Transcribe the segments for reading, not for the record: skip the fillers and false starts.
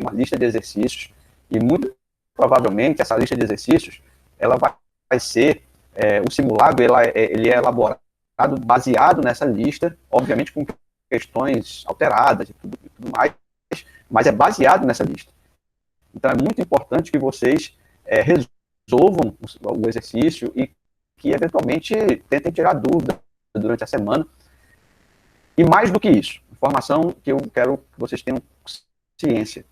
uma lista de exercícios, e muito provavelmente essa lista de exercícios ela vai ser, o simulado ele é elaborado baseado nessa lista, obviamente com questões alteradas e tudo mais, mas é baseado nessa lista. Então é muito importante que vocês resolvam o exercício e que eventualmente tentem tirar dúvida durante a semana. E mais do que isso, informação que eu quero que vocês tenham ciência.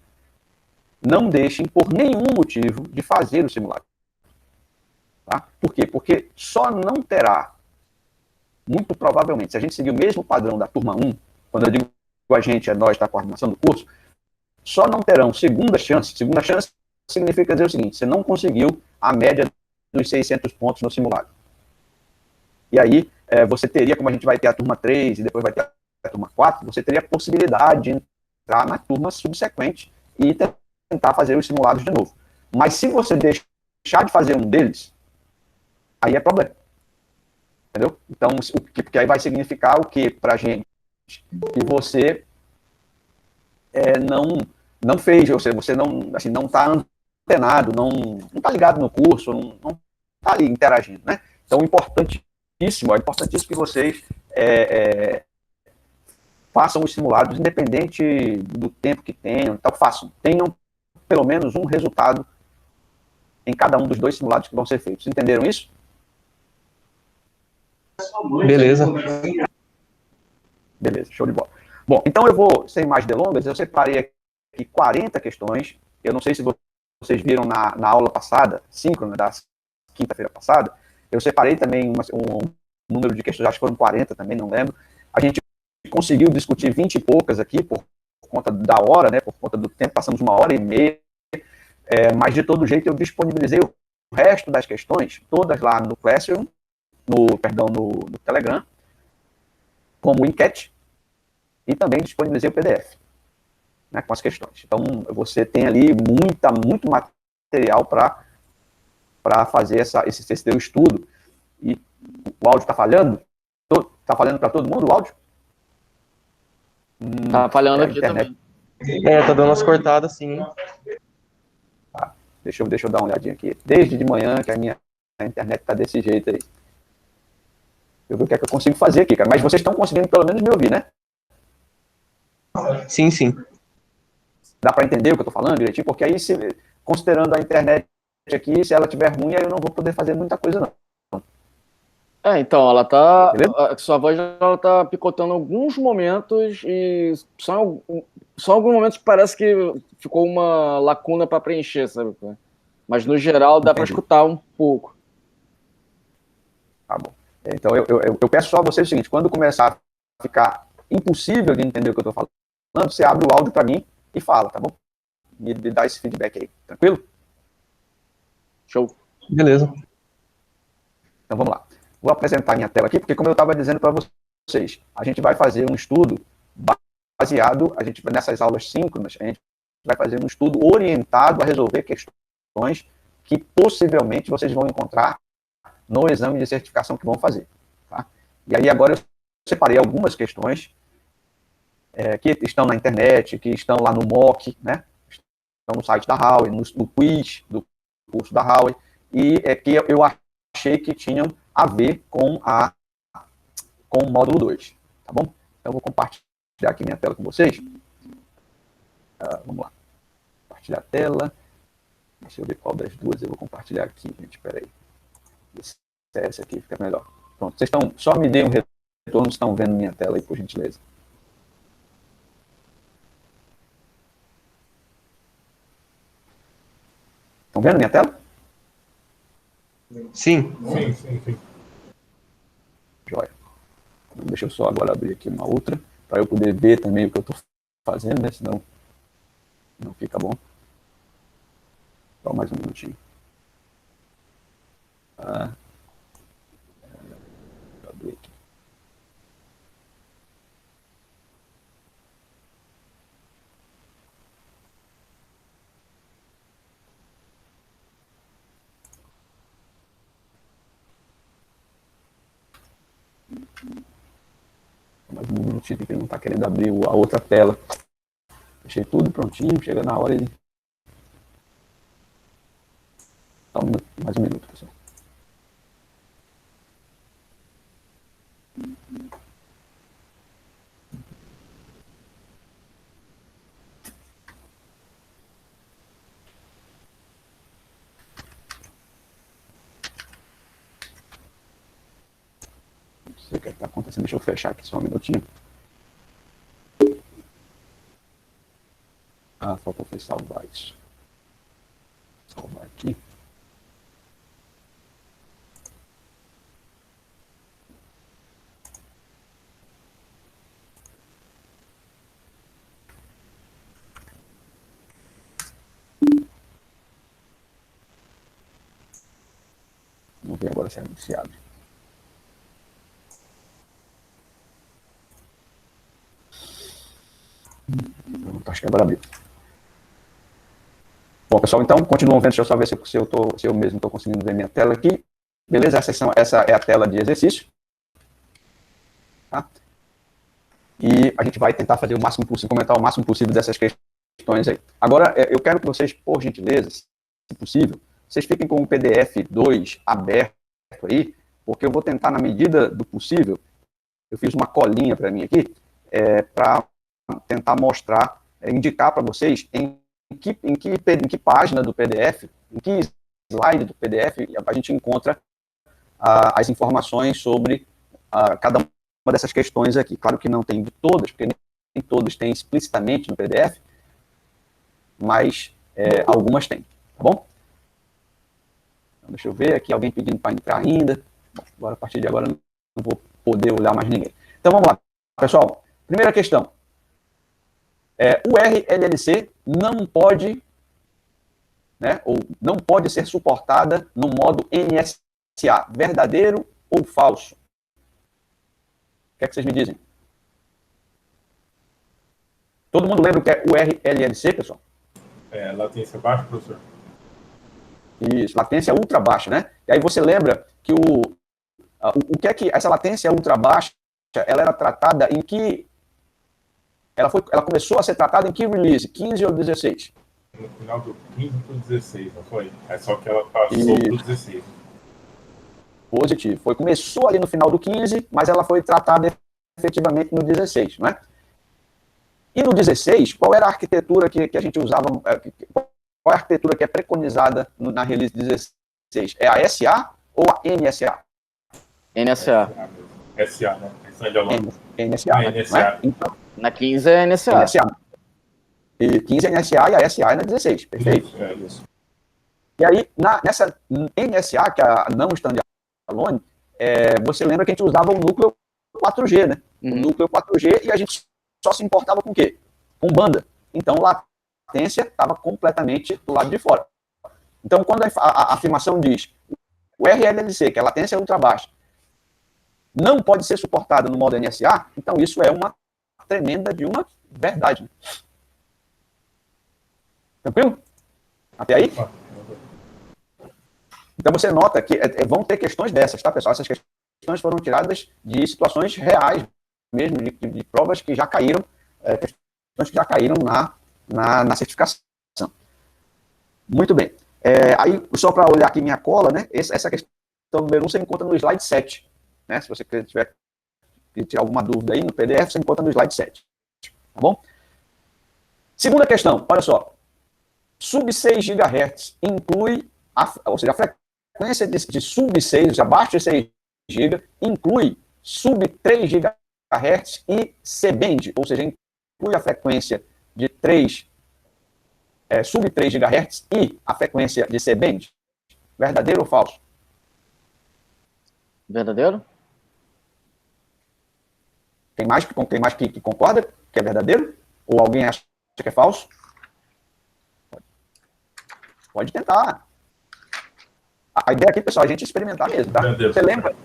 Não deixem por nenhum motivo de fazer o simulado. Tá? Por quê? Porque só não terá, muito provavelmente, se a gente seguir o mesmo padrão da turma 1, quando eu digo a gente, é nós da coordenação do curso, só não terão segunda chance. Segunda chance significa dizer o seguinte: você não conseguiu a média dos 600 pontos no simulado. E aí, você teria, como a gente vai ter a turma 3 e depois vai ter a turma 4, você teria a possibilidade de entrar na turma subsequente e tentar fazer os simulados de novo. Mas se você deixar de fazer um deles, aí é problema. Entendeu? Então, porque aí vai significar o que pra gente? Que você não fez, ou seja, você não assim, não está antenado, não está ligado no curso, não está ali interagindo, né? Então, é importantíssimo que vocês façam os simulados, independente do tempo que tenham, então tenham pelo menos um resultado em cada um dos 2 simulados que vão ser feitos. Entenderam isso? Beleza. Beleza, show de bola. Bom, então eu vou, sem mais delongas, eu separei aqui 40 questões. Eu não sei se vocês viram na aula passada, síncrona, da quinta-feira passada, eu separei também um número de questões, acho que foram 40 também, não lembro. A gente conseguiu discutir 20 e poucas aqui, por conta da hora, né, por conta do tempo, passamos 1h30, mas de todo jeito eu disponibilizei o resto das questões, todas lá no Classroom, no Telegram, como enquete, e também disponibilizei o PDF, né, com as questões. Então, você tem ali muito material para fazer esse teu estudo. E o áudio está falhando? Está falhando para todo mundo o áudio? Tá falhando aqui internet também. Tá dando umas cortadas, sim. Tá. Deixa eu dar uma olhadinha aqui. Desde de manhã que a minha internet está desse jeito aí. Eu ver o que é que eu consigo fazer aqui, cara. Mas vocês estão conseguindo pelo menos me ouvir, né? Sim, sim. Dá para entender o que eu estou falando direitinho? Porque aí, considerando a internet aqui, se ela estiver ruim, aí eu não vou poder fazer muita coisa, não. Então, ela tá. Beleza? A sua voz ela tá picotando alguns momentos e só alguns momentos que parece que ficou uma lacuna para preencher, sabe? Mas no geral dá para escutar um pouco. Tá bom. Então eu peço só a vocês o seguinte: quando começar a ficar impossível de entender o que eu estou falando, você abre o áudio para mim e fala, tá bom? Me dá esse feedback aí, tranquilo? Show. Beleza. Então vamos lá. Vou apresentar minha tela aqui, porque como eu estava dizendo para vocês, a gente vai fazer um estudo baseado, nessas aulas síncronas, a gente vai fazer um estudo orientado a resolver questões que possivelmente vocês vão encontrar no exame de certificação que vão fazer. Tá? E aí agora eu separei algumas questões que estão na internet, que estão lá no MOOC, né? Estão no site da Huawei, no quiz do curso da Huawei, e que eu achei que tinham a ver com o módulo 2, tá bom? Então eu vou compartilhar aqui minha tela com vocês. Vamos lá. Compartilhar a tela. Deixa eu ver qual das duas eu vou compartilhar aqui, gente. Espera aí. Essa aqui fica melhor. Pronto. Vocês estão. Só me deem um retorno se estão vendo minha tela aí, por gentileza. Estão vendo minha tela? Sim. Sim. Joia. Deixa eu só agora abrir aqui uma outra, para eu poder ver também o que eu estou fazendo, né? Senão não fica bom. Só mais um minutinho. Vou abrir aqui. Mais um minutinho que ele não está querendo abrir a outra tela. Deixei tudo prontinho, chega na hora ele... Só mais um minuto, pessoal. Não sei o que está acontecendo, deixa eu fechar aqui só um minutinho. Ah, faltou foi salvar isso. Salvar aqui. Vamos ver agora se é anunciado. Acho que agora abriu. Bom, pessoal, então, continuam vendo. Deixa eu só ver se eu mesmo estou conseguindo ver minha tela aqui. Beleza? Essa é a tela de exercício. Tá? E a gente vai tentar fazer o máximo possível, comentar o máximo possível dessas questões aí. Agora, eu quero que vocês, por gentileza, se possível, vocês fiquem com o PDF 2 aberto aí, porque eu vou tentar, na medida do possível, eu fiz uma colinha para mim aqui, para tentar mostrar, indicar para vocês em que página do PDF, em que slide do PDF a gente encontra as informações sobre cada uma dessas questões aqui. Claro que não tem de todas, porque nem todas têm explicitamente no PDF, mas algumas têm, tá bom? Então, deixa eu ver aqui, alguém pedindo para entrar ainda. Bom, agora, a partir de agora, não vou poder olhar mais ninguém. Então, vamos lá. Pessoal, primeira questão. O RLLC não pode, né, ou não pode ser suportada no modo NSA, verdadeiro ou falso? O que é que vocês me dizem? Todo mundo lembra o que é o RLLC, pessoal? Latência baixa, professor? Isso, latência ultra baixa, né? E aí você lembra que o que é que essa latência ultra baixa, ela era tratada em que... Ela começou a ser tratada em que release? 15 ou 16? No final do 15 para o 16, não foi? Só que ela passou para o 16. Positivo. Começou ali no final do 15, mas ela foi tratada efetivamente no 16, não é? E no 16, qual era a arquitetura que a gente usava? Qual é a arquitetura que é preconizada na release 16? É a SA ou a NSA? NSA. SA, né? NSA. NSA. Então, na 15 é NSA. E 15 é NSA e a SA é na 16, perfeito? Isso. E aí, nessa NSA, que é a não standalone, você lembra que a gente usava o núcleo 4G, né? O núcleo 4G, e a gente só se importava com o quê? Com banda. Então, latência estava completamente do lado de fora. Então, quando a afirmação diz o RLLC, que é a latência ultra baixa, não pode ser suportada no modo NSA, então isso é uma tremenda de uma verdade. Né? Tranquilo? Até aí? Então você nota que vão ter questões dessas, tá, pessoal? Essas questões foram tiradas de situações reais, mesmo de provas que já caíram, questões que já caíram na certificação. Muito bem. Aí, só para olhar aqui minha cola, né? Essa questão número 1 você encontra no slide 7. Né? Se você tiver que tirar alguma dúvida aí no PDF, você encontra no slide 7. Tá bom? Segunda questão, olha só. Sub 6 GHz inclui, ou seja, a frequência de sub 6, abaixo de 6 GB, inclui sub 3 GHz e C-band, ou seja, inclui a frequência de sub 3 GHz e a frequência de C-band. Verdadeiro ou falso? Verdadeiro? Tem mais que concorda que é verdadeiro? Ou alguém acha que é falso? Pode tentar. A ideia aqui, pessoal, é a gente experimentar mesmo, tá? Verdadeiro. Você lembra?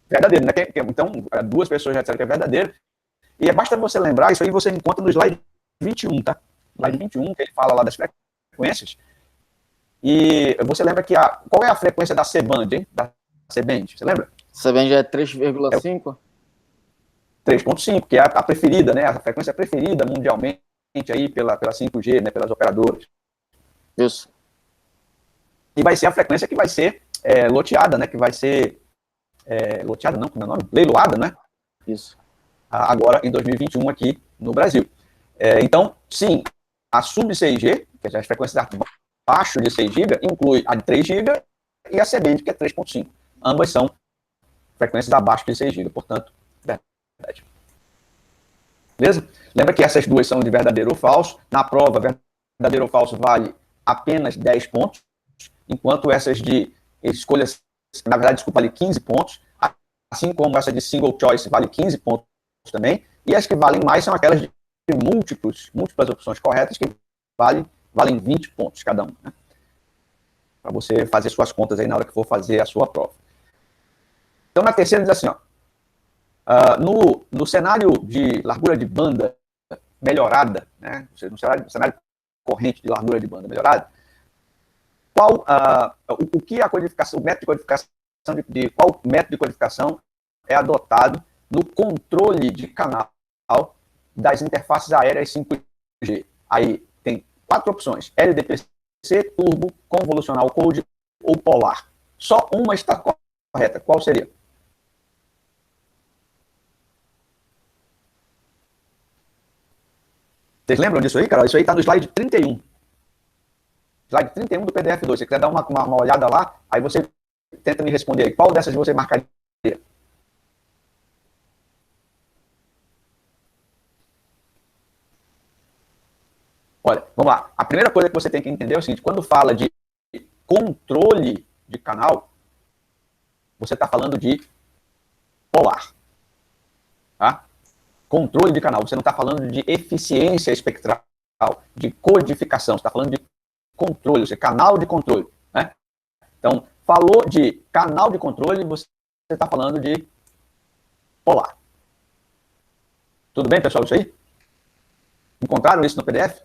Verdadeiro, né? Então, 2 pessoas já disseram que é verdadeiro. E basta você lembrar, isso aí você encontra no slide 21, tá? Slide 21, que ele fala lá das frequências. E você lembra que qual é a frequência da C-band, hein? Da C-band, você lembra? C-band é 3,5? 3.5, que é a preferida, né? A frequência preferida mundialmente aí pela 5G, né, pelas operadoras. Isso. E vai ser a frequência que vai ser loteada, né, que vai ser loteada não, como é o nome? Leiloada, né? Isso. Agora em 2021 aqui no Brasil. Então, sim, a sub-6G, que é as frequências abaixo de 6 GB, inclui a de 3 GB e a C-band, que é 3.5. Ambas são frequências abaixo de 6 GB, portanto, verdade. Beleza? Lembra que essas duas são de verdadeiro ou falso. Na prova, verdadeiro ou falso vale apenas 10 pontos, enquanto essas de escolhas, na verdade, desculpa, vale 15 pontos, assim como essa de single choice vale 15 pontos também, e as que valem mais são aquelas de múltiplas opções corretas que valem 20 pontos cada um, né? Para você fazer suas contas aí na hora que for fazer a sua prova. Então, na terceira diz assim, ó, no cenário de largura de banda melhorada, né, no cenário corrente de largura de banda melhorada, o que a codificação, o método de codificação qual método de codificação é adotado no controle de canal das interfaces aéreas 5G? Aí tem 4 opções: LDPC, turbo, convolucional code ou polar. Só uma está correta. Qual seria? Vocês lembram disso aí, cara? Isso aí está no slide 31. Slide 31 do PDF 2. Se você quiser dar uma olhada lá, aí você tenta me responder aí. Qual dessas você marcaria? Olha, vamos lá. A primeira coisa que você tem que entender é o seguinte: quando fala de controle de canal, você está falando de polar. Tá? Controle de canal. Você não está falando de eficiência espectral, de codificação. Você está falando de controle, ou seja, canal de controle. Né? Então, falou de canal de controle, você está falando de polar. Tudo bem, pessoal? Isso aí? Encontraram isso no PDF?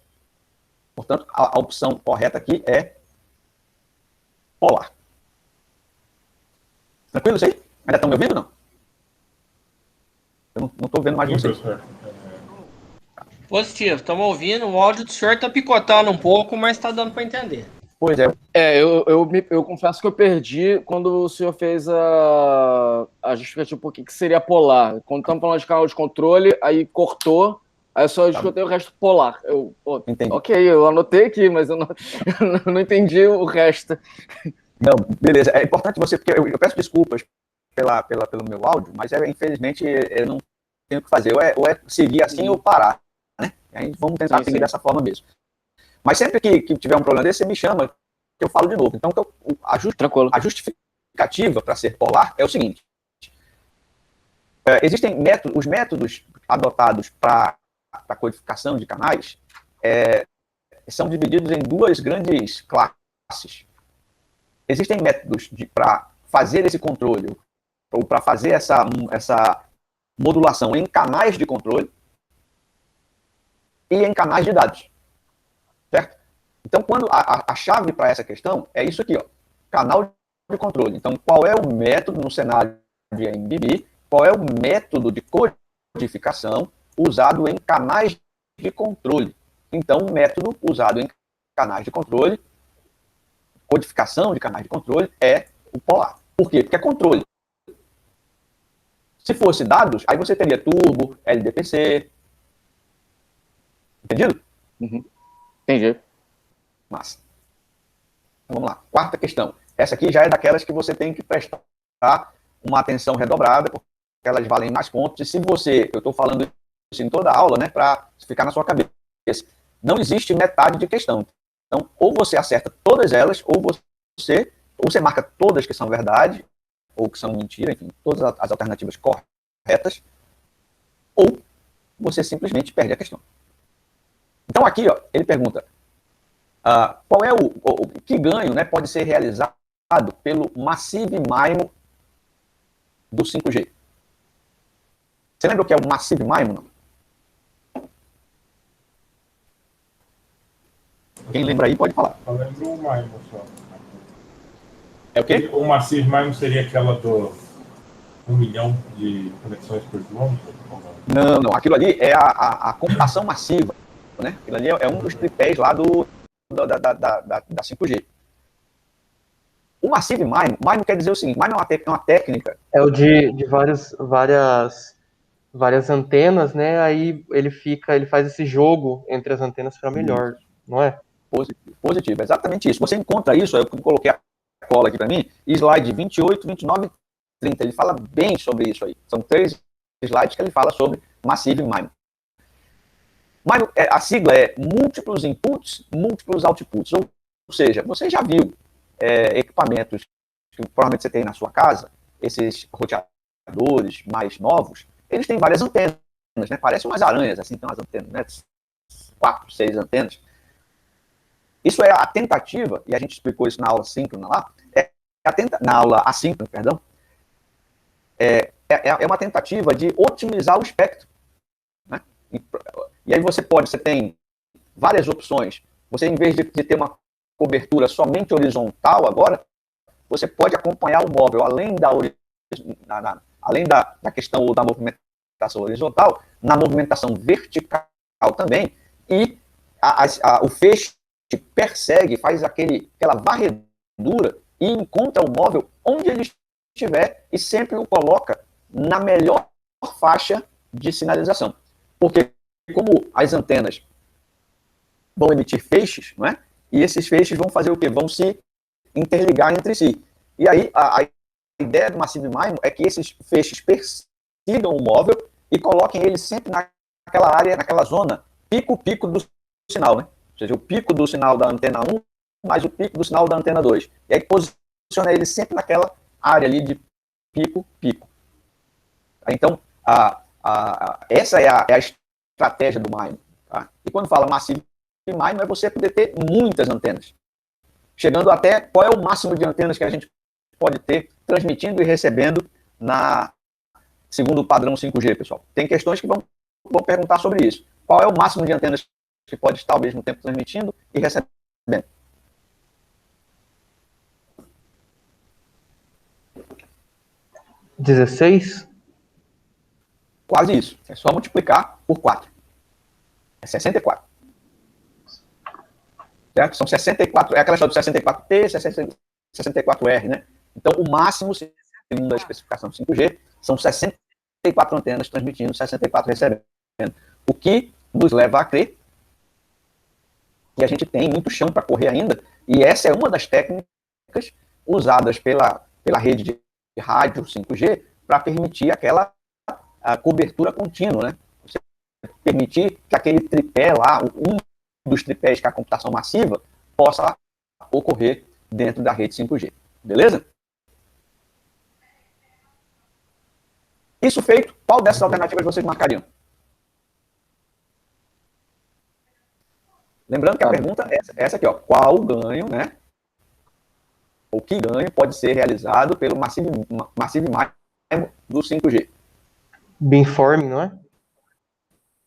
Portanto, a opção correta aqui é polar. Tranquilo isso aí? Ainda estão me ouvindo ou não? Eu não estou vendo mais vocês. Positivo, estamos ouvindo. O áudio do senhor está picotando um pouco, mas está dando para entender. Pois é. Eu confesso que eu perdi quando o senhor fez a justificativa por que seria polar. Quando estamos falando de canal de controle, aí cortou, aí eu só escutei o resto polar. Entendi. Ok, eu anotei aqui, mas eu não entendi o resto. Não, beleza. É importante você, porque eu peço desculpas pelo meu áudio, mas infelizmente eu não tenho o que fazer. Ou é seguir assim ou parar, né? Aí vamos tentar seguir dessa forma mesmo. Mas sempre que tiver um problema desse, você me chama, que eu falo de novo. Então, a justificativa para ser polar é o seguinte. Existem os métodos adotados para a codificação de canais são divididos em duas grandes classes. Existem métodos para fazer esse controle, ou para fazer essa modulação em canais de controle e em canais de dados. Certo? Então, quando a chave para essa questão é isso aqui, ó, canal de controle. Então, qual é o método no cenário de MBB, qual é o método de codificação usado em canais de controle? Então, o método usado em canais de controle, codificação de canais de controle, é o polar. Por quê? Porque é controle. Se fosse dados, aí você teria turbo, LDPC. Entendido? Uhum. Entendi. Massa. Então, vamos lá. Quarta questão. Essa aqui já é daquelas que você tem que prestar uma atenção redobrada, porque elas valem mais pontos. E se eu estou falando isso em toda a aula, né, para ficar na sua cabeça. Não existe metade de questão. Então, ou você acerta todas elas, ou você marca todas que são verdade, ou que são mentira, enfim, todas as alternativas corretas, ou você simplesmente perde a questão. Então, aqui, ó, ele pergunta, qual é que ganho, né, pode ser realizado pelo Massive MIMO do 5G? Você lembra o que é o Massive MIMO, não? Quem lembra aí pode falar. Eu lembro o MIMO só. É o quê? O Massive MIMO seria aquela do 1 milhão de conexões por quilômetro? Não. Aquilo ali é a computação massiva. né? Aquilo ali é um dos tripés lá da 5G. O Massive MIMO quer dizer o seguinte, MIMO é uma técnica... É o de várias antenas, né? Aí ele faz esse jogo entre as antenas para melhor, não é? Positivo, exatamente isso. Você encontra isso, eu coloquei a cola aqui para mim, slide 28, 29 e 30. Ele fala bem sobre isso aí. São 3 slides que ele fala sobre Massive MIMO. A sigla é múltiplos inputs, múltiplos outputs. Ou seja, você já viu equipamentos que provavelmente você tem na sua casa, esses roteadores mais novos, eles têm várias antenas, né? Parecem umas aranhas, assim, tem umas antenas, né? 4, 6 antenas. Isso é a tentativa, e a gente explicou isso na aula síncrona lá, na aula assíncrona, perdão, é uma tentativa de otimizar o espectro. Né? E aí você tem várias opções. Você, em vez de ter uma cobertura somente horizontal agora, você pode acompanhar o móvel além da questão da movimentação horizontal, na movimentação vertical também, e o feixe persegue, faz aquela varredura e encontra o móvel onde ele estiver e sempre o coloca na melhor faixa de sinalização. Porque como as antenas vão emitir feixes, não é? E esses feixes vão fazer o quê? Vão se interligar entre si. E aí a ideia do Massive MIMO é que esses feixes persigam o móvel e coloquem ele sempre naquela área, naquela zona pico-pico do sinal, né? Ou seja, o pico do sinal da antena 1 mais o pico do sinal da antena 2. E aí posiciona ele sempre naquela área ali de pico-pico. Então, essa é a estratégia do MIMO. Tá? E quando fala Massive MIMO, é você poder ter muitas antenas. Chegando até qual é o máximo de antenas que a gente pode ter transmitindo e recebendo segundo o padrão 5G, pessoal. Tem questões que vão perguntar sobre isso. Qual é o máximo de antenas que pode estar ao mesmo tempo transmitindo e recebendo? 16? Quase isso. É só multiplicar por 4. É 64. Certo? São 64. É aquela história do 64T, 64R, né? Então, o máximo, segundo a especificação 5G, são 64 antenas transmitindo, 64 recebendo. O que nos leva a crer que a gente tem muito chão para correr ainda, e essa é uma das técnicas usadas pela rede de rádio 5G para permitir aquela cobertura contínua, né? Você permitir que aquele tripé lá, um dos tripés que é a computação massiva, possa ocorrer dentro da rede 5G. Beleza? Isso feito, qual dessas alternativas vocês marcariam? Lembrando que a pergunta é essa aqui, ó. Qual ganho, né? Ou que ganho pode ser realizado pelo Massive MIMO do 5G? Beamforming, não é?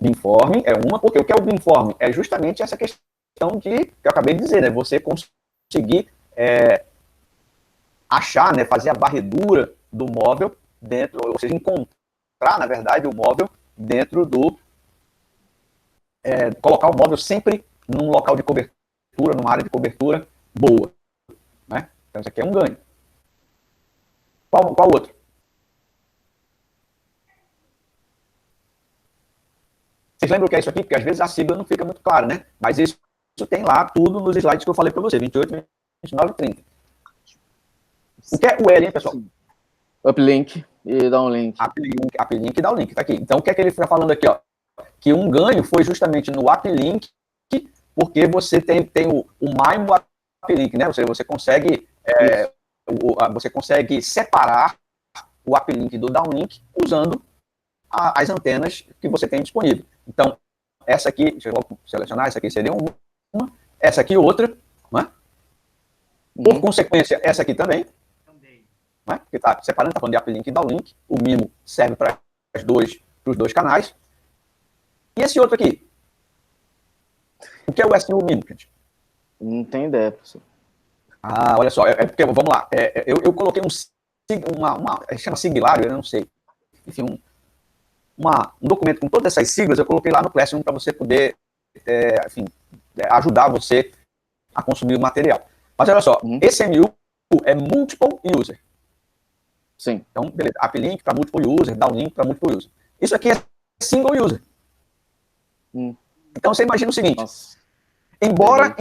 Beamforming é uma, porque o que é o beamforming? É justamente essa questão que eu acabei de dizer, né? Você conseguir achar, né? Fazer a varredura do móvel dentro, ou seja, encontrar, na verdade, o móvel dentro do... colocar o móvel sempre num local de cobertura, numa área de cobertura boa. Né? Então, isso aqui é um ganho. Qual outro? Vocês lembram o que é isso aqui? Porque às vezes a sigla não fica muito clara, né? Mas isso tem lá tudo nos slides que eu falei para você, 28, 29 e 30. O que é o L, hein, pessoal? Uplink e downlink. Uplink e downlink, tá aqui. Então, o que é que ele está falando aqui, ó? Que um ganho foi justamente no uplink, porque você tem o MIMO uplink, né? Você consegue separar o uplink do downlink usando as antenas que você tem disponível. Então, essa aqui, deixa eu selecionar, essa aqui seria uma, essa aqui outra, né? Por consequência, essa aqui também, né? Porque está separando, está falando de uplink e downlink, o MIMO serve para os dois canais. E esse outro aqui? O que é o SU MIMO, gente? Não tem ideia, professor. Olha só, porque, vamos lá, eu coloquei chama siglário, eu não sei, enfim, um documento com todas essas siglas, eu coloquei lá no Classroom para você poder enfim, ajudar você a consumir o material. Mas olha só, esse MU é Multiple User. Sim. Então, beleza, uplink para Multiple User, downlink para Multiple User. Isso aqui é Single User. Então, você imagina o seguinte, Nossa. embora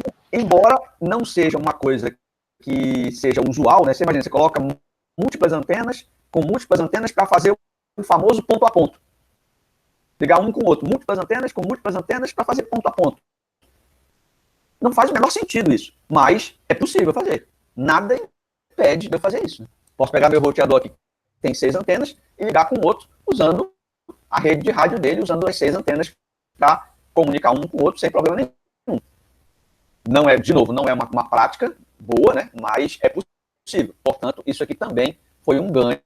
não seja uma coisa que seja usual, né? Você imagina, você coloca múltiplas antenas para fazer o famoso ponto a ponto. Ligar um com o outro, múltiplas antenas para fazer ponto a ponto. Não faz o menor sentido isso, mas é possível fazer. Nada impede de eu fazer isso. Posso pegar meu roteador aqui, tem 6 antenas, e ligar com o outro usando a rede de rádio dele, usando as 6 antenas para comunicar um com o outro sem problema nenhum. Não é, de novo, não é uma prática boa, né? Mas é possível. Portanto, isso aqui também foi um ganho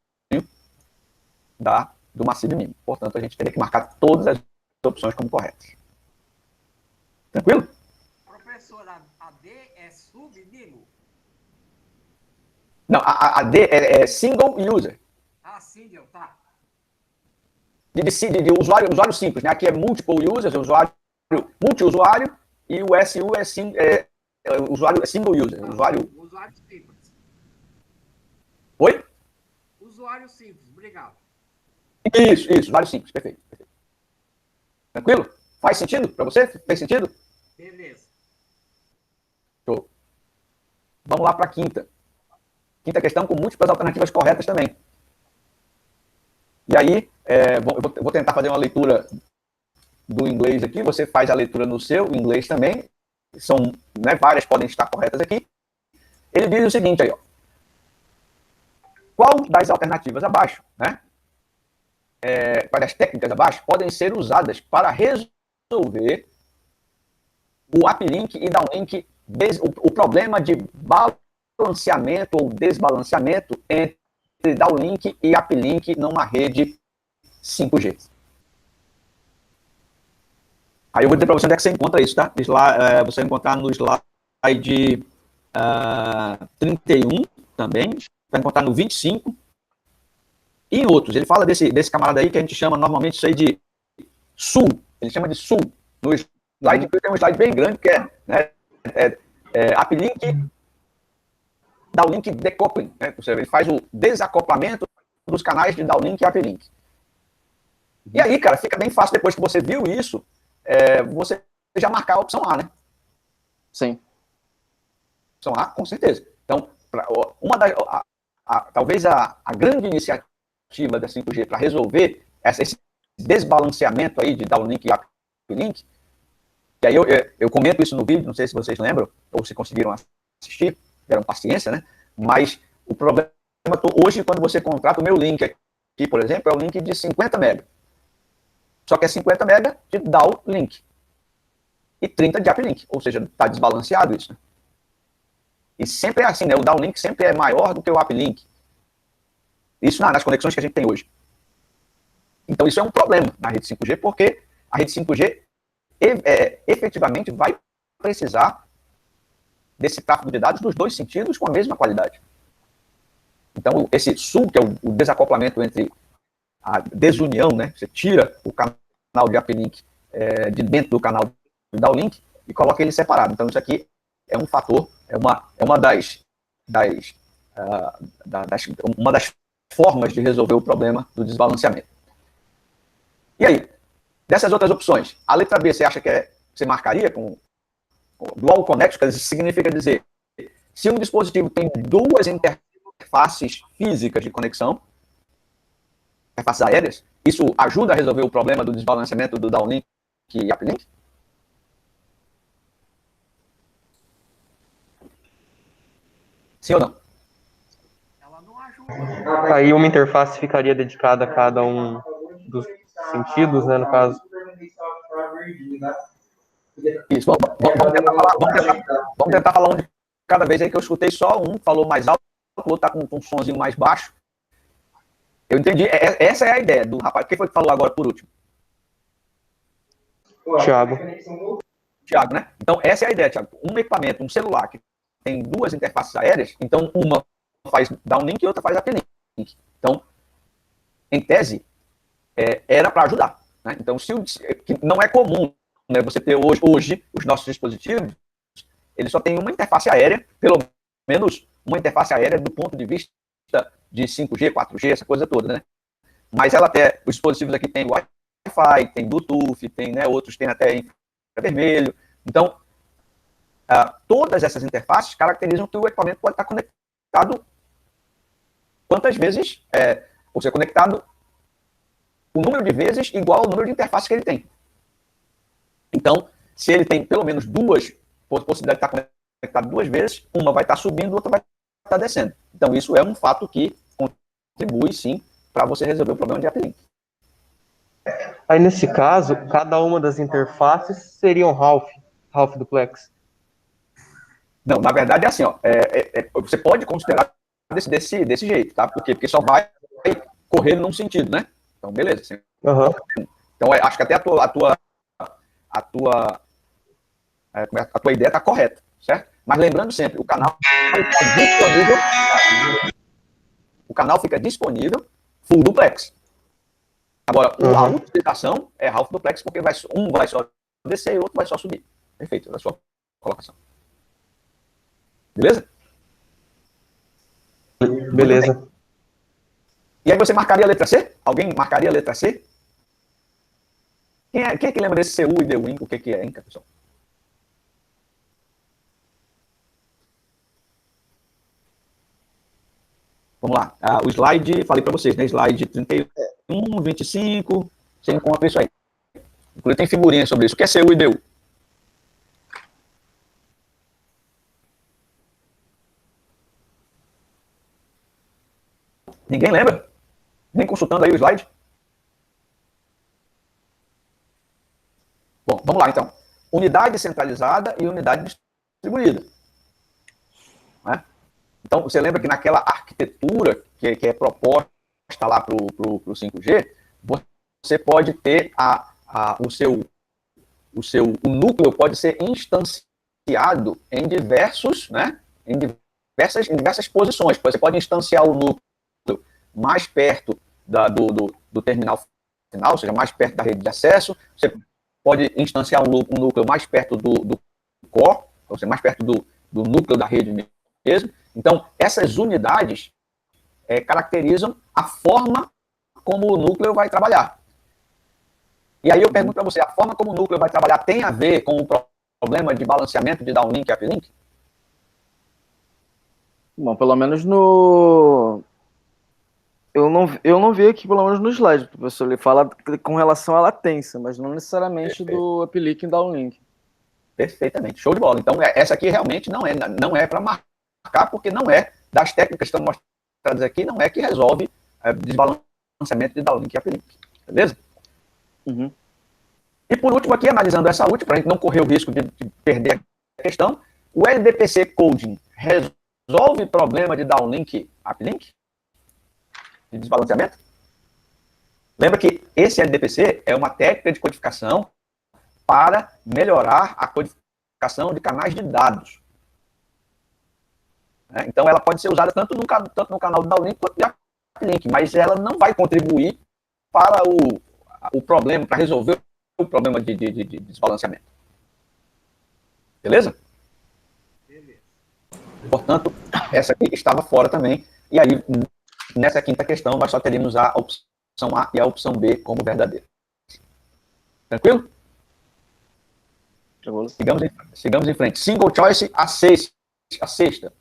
do Massive MIMO. Portanto, a gente teria que marcar todas as opções como corretas. Tranquilo? Professor, a D é sub-MIMO? Não, a D é single user. Ah, single, tá. De usuário simples, né? Aqui é multiple users, multi-usuário, e o SU usuário single user. Usuário simples. Oi? Usuário simples, obrigado. Isso, usuário simples, perfeito. Tranquilo? Faz sentido para você? Fez sentido? Beleza. Show. Vamos lá para a quinta. Quinta questão com múltiplas alternativas corretas também. E aí, eu vou tentar fazer uma leitura do inglês aqui. Você faz a leitura no seu inglês também. São, né, várias podem estar corretas aqui. Ele diz o seguinte aí, ó. Qual das alternativas abaixo, né? Quais das técnicas abaixo podem ser usadas para resolver o uplink e downlink, o problema de balanceamento ou desbalanceamento entre downlink e uplink numa rede 5G. Aí eu vou dizer para você onde é que você encontra isso, tá? Você vai encontrar no slide 31 também, vai encontrar no 25 e em outros. Ele fala desse camarada aí que a gente chama normalmente isso aí de SUL. Ele chama de SUL. No slide, tem um slide bem grande que uplink, downlink decoupling, né? Ou seja, ele faz o desacoplamento dos canais de downlink e uplink. E aí, cara, fica bem fácil depois que você viu isso, você já marcar a opção A, né? Sim. Opção A, com certeza. Então, talvez a grande iniciativa da 5G para resolver esse desbalanceamento aí de downlink e uplink, e aí eu comento isso no vídeo, não sei se vocês lembram, ou se conseguiram assistir, tiveram paciência, né? Mas o problema hoje, quando você contrata o meu link aqui, por exemplo, é o link de 50 MB. Só que é 50 MB de downlink e 30 de uplink, ou seja, está desbalanceado isso, né? E sempre é assim, né? O downlink sempre é maior do que o uplink. Isso nas conexões que a gente tem hoje. Então isso é um problema na rede 5G, porque a rede 5G efetivamente vai precisar desse tráfego de dados dos dois sentidos com a mesma qualidade. Então esse SUL, que é o desacoplamento entre a desunião, né? Você tira o canal de uplink de dentro do canal de downlink e coloca ele separado. Então isso aqui é um fator, é uma das formas de resolver o problema do desbalanceamento. E aí, dessas outras opções, a letra B você acha que você marcaria com dual connection? Que significa dizer, se um dispositivo tem duas interfaces físicas de conexão, interfaces aéreas, isso ajuda a resolver o problema do desbalanceamento do downlink e uplink? Sim ou não? Ela não ajuda. Aí uma interface ficaria dedicada a cada um dos sentidos, né, no caso. Isso, vamos tentar falar um de cada vez aí, que eu escutei só um, falou mais alto, o outro tá com um sonzinho mais baixo. Eu entendi, essa é a ideia do rapaz. Quem foi que falou agora por último? Thiago. Thiago, né? Então, essa é a ideia, Thiago. Um equipamento, um celular que tem duas interfaces aéreas, então uma faz downlink e outra faz uplink. Então, em tese, era para ajudar, né? Então, que não é comum, né, você ter hoje os nossos dispositivos, eles só têm uma interface aérea, pelo menos uma interface aérea do ponto de vista de 5G, 4G, essa coisa toda, né? Mas ela até, os dispositivos aqui têm Wi-Fi, tem Bluetooth, tem, né, outros têm até infravermelho. Então, todas essas interfaces caracterizam que o equipamento pode estar conectado quantas vezes, ou seja, conectado o número de vezes igual ao número de interfaces que ele tem. Então, se ele tem pelo menos duas possibilidades de estar conectado duas vezes, uma vai estar subindo, outra vai estar descendo. Então, isso é um fato que contribui, sim, para você resolver o problema de uplink. Aí, nesse caso, cada uma das interfaces seria um half duplex. Não, na verdade é assim, ó, você pode considerar desse jeito, tá? Por quê? Porque só vai correr num sentido, né? Então, beleza. Assim, então, acho que até a tua ideia está correta, certo? Mas lembrando sempre, o canal fica disponível full duplex. Agora, a utilização é half duplex, porque um vai só descer e o outro vai só subir. Perfeito, é a sua colocação. Beleza? Beleza. E aí você marcaria a letra C? Alguém marcaria a letra C? Quem é que lembra desse CU e DWIN? O que é, hein, pessoal? Vamos lá. O slide, falei para vocês, né? Slide 31, 25, você encontra isso aí. Inclusive tem figurinha sobre isso. O que é CU e DU? Ninguém lembra? Nem consultando aí o slide? Bom, vamos lá então. Unidade centralizada e unidade distribuída. Né? Então, você lembra que naquela arquitetura que é proposta lá para o 5G, você pode ter o núcleo pode ser instanciado em diversos, né? Em diversas posições. Você pode instanciar o núcleo mais perto do terminal final, ou seja, mais perto da rede de acesso. Você pode instanciar um núcleo mais perto do core, ou seja, mais perto do núcleo da rede mesmo. Então, essas unidades caracterizam a forma como o núcleo vai trabalhar. E aí eu pergunto para você, a forma como o núcleo vai trabalhar tem a ver com o problema de balanceamento de downlink e uplink? Bom, pelo menos no... Eu não vi aqui, pelo menos no slide, o professor. Ele fala com relação à latência, mas não necessariamente do uplink e downlink. Perfeitamente, show de bola. Então, essa aqui realmente não é para marcar, porque não é das técnicas que estão mostradas aqui, não é que resolve desbalanceamento de downlink e uplink. Beleza? Uhum. E por último aqui, analisando essa última, para a gente não correr o risco de perder a questão, o LDPC Coding resolve problema de downlink e uplink? De desbalanceamento? Lembra que esse LDPC é uma técnica de codificação para melhorar a codificação de canais de dados. Então, ela pode ser usada tanto no canal de downlink quanto de uplink, mas ela não vai contribuir para o problema, para resolver o problema de desbalanceamento. Beleza? Beleza. Portanto, essa aqui estava fora também. E aí, nessa quinta questão, nós só teríamos a opção A e a opção B como verdadeira. Tranquilo? Sigamos em frente. Single choice, a sexta.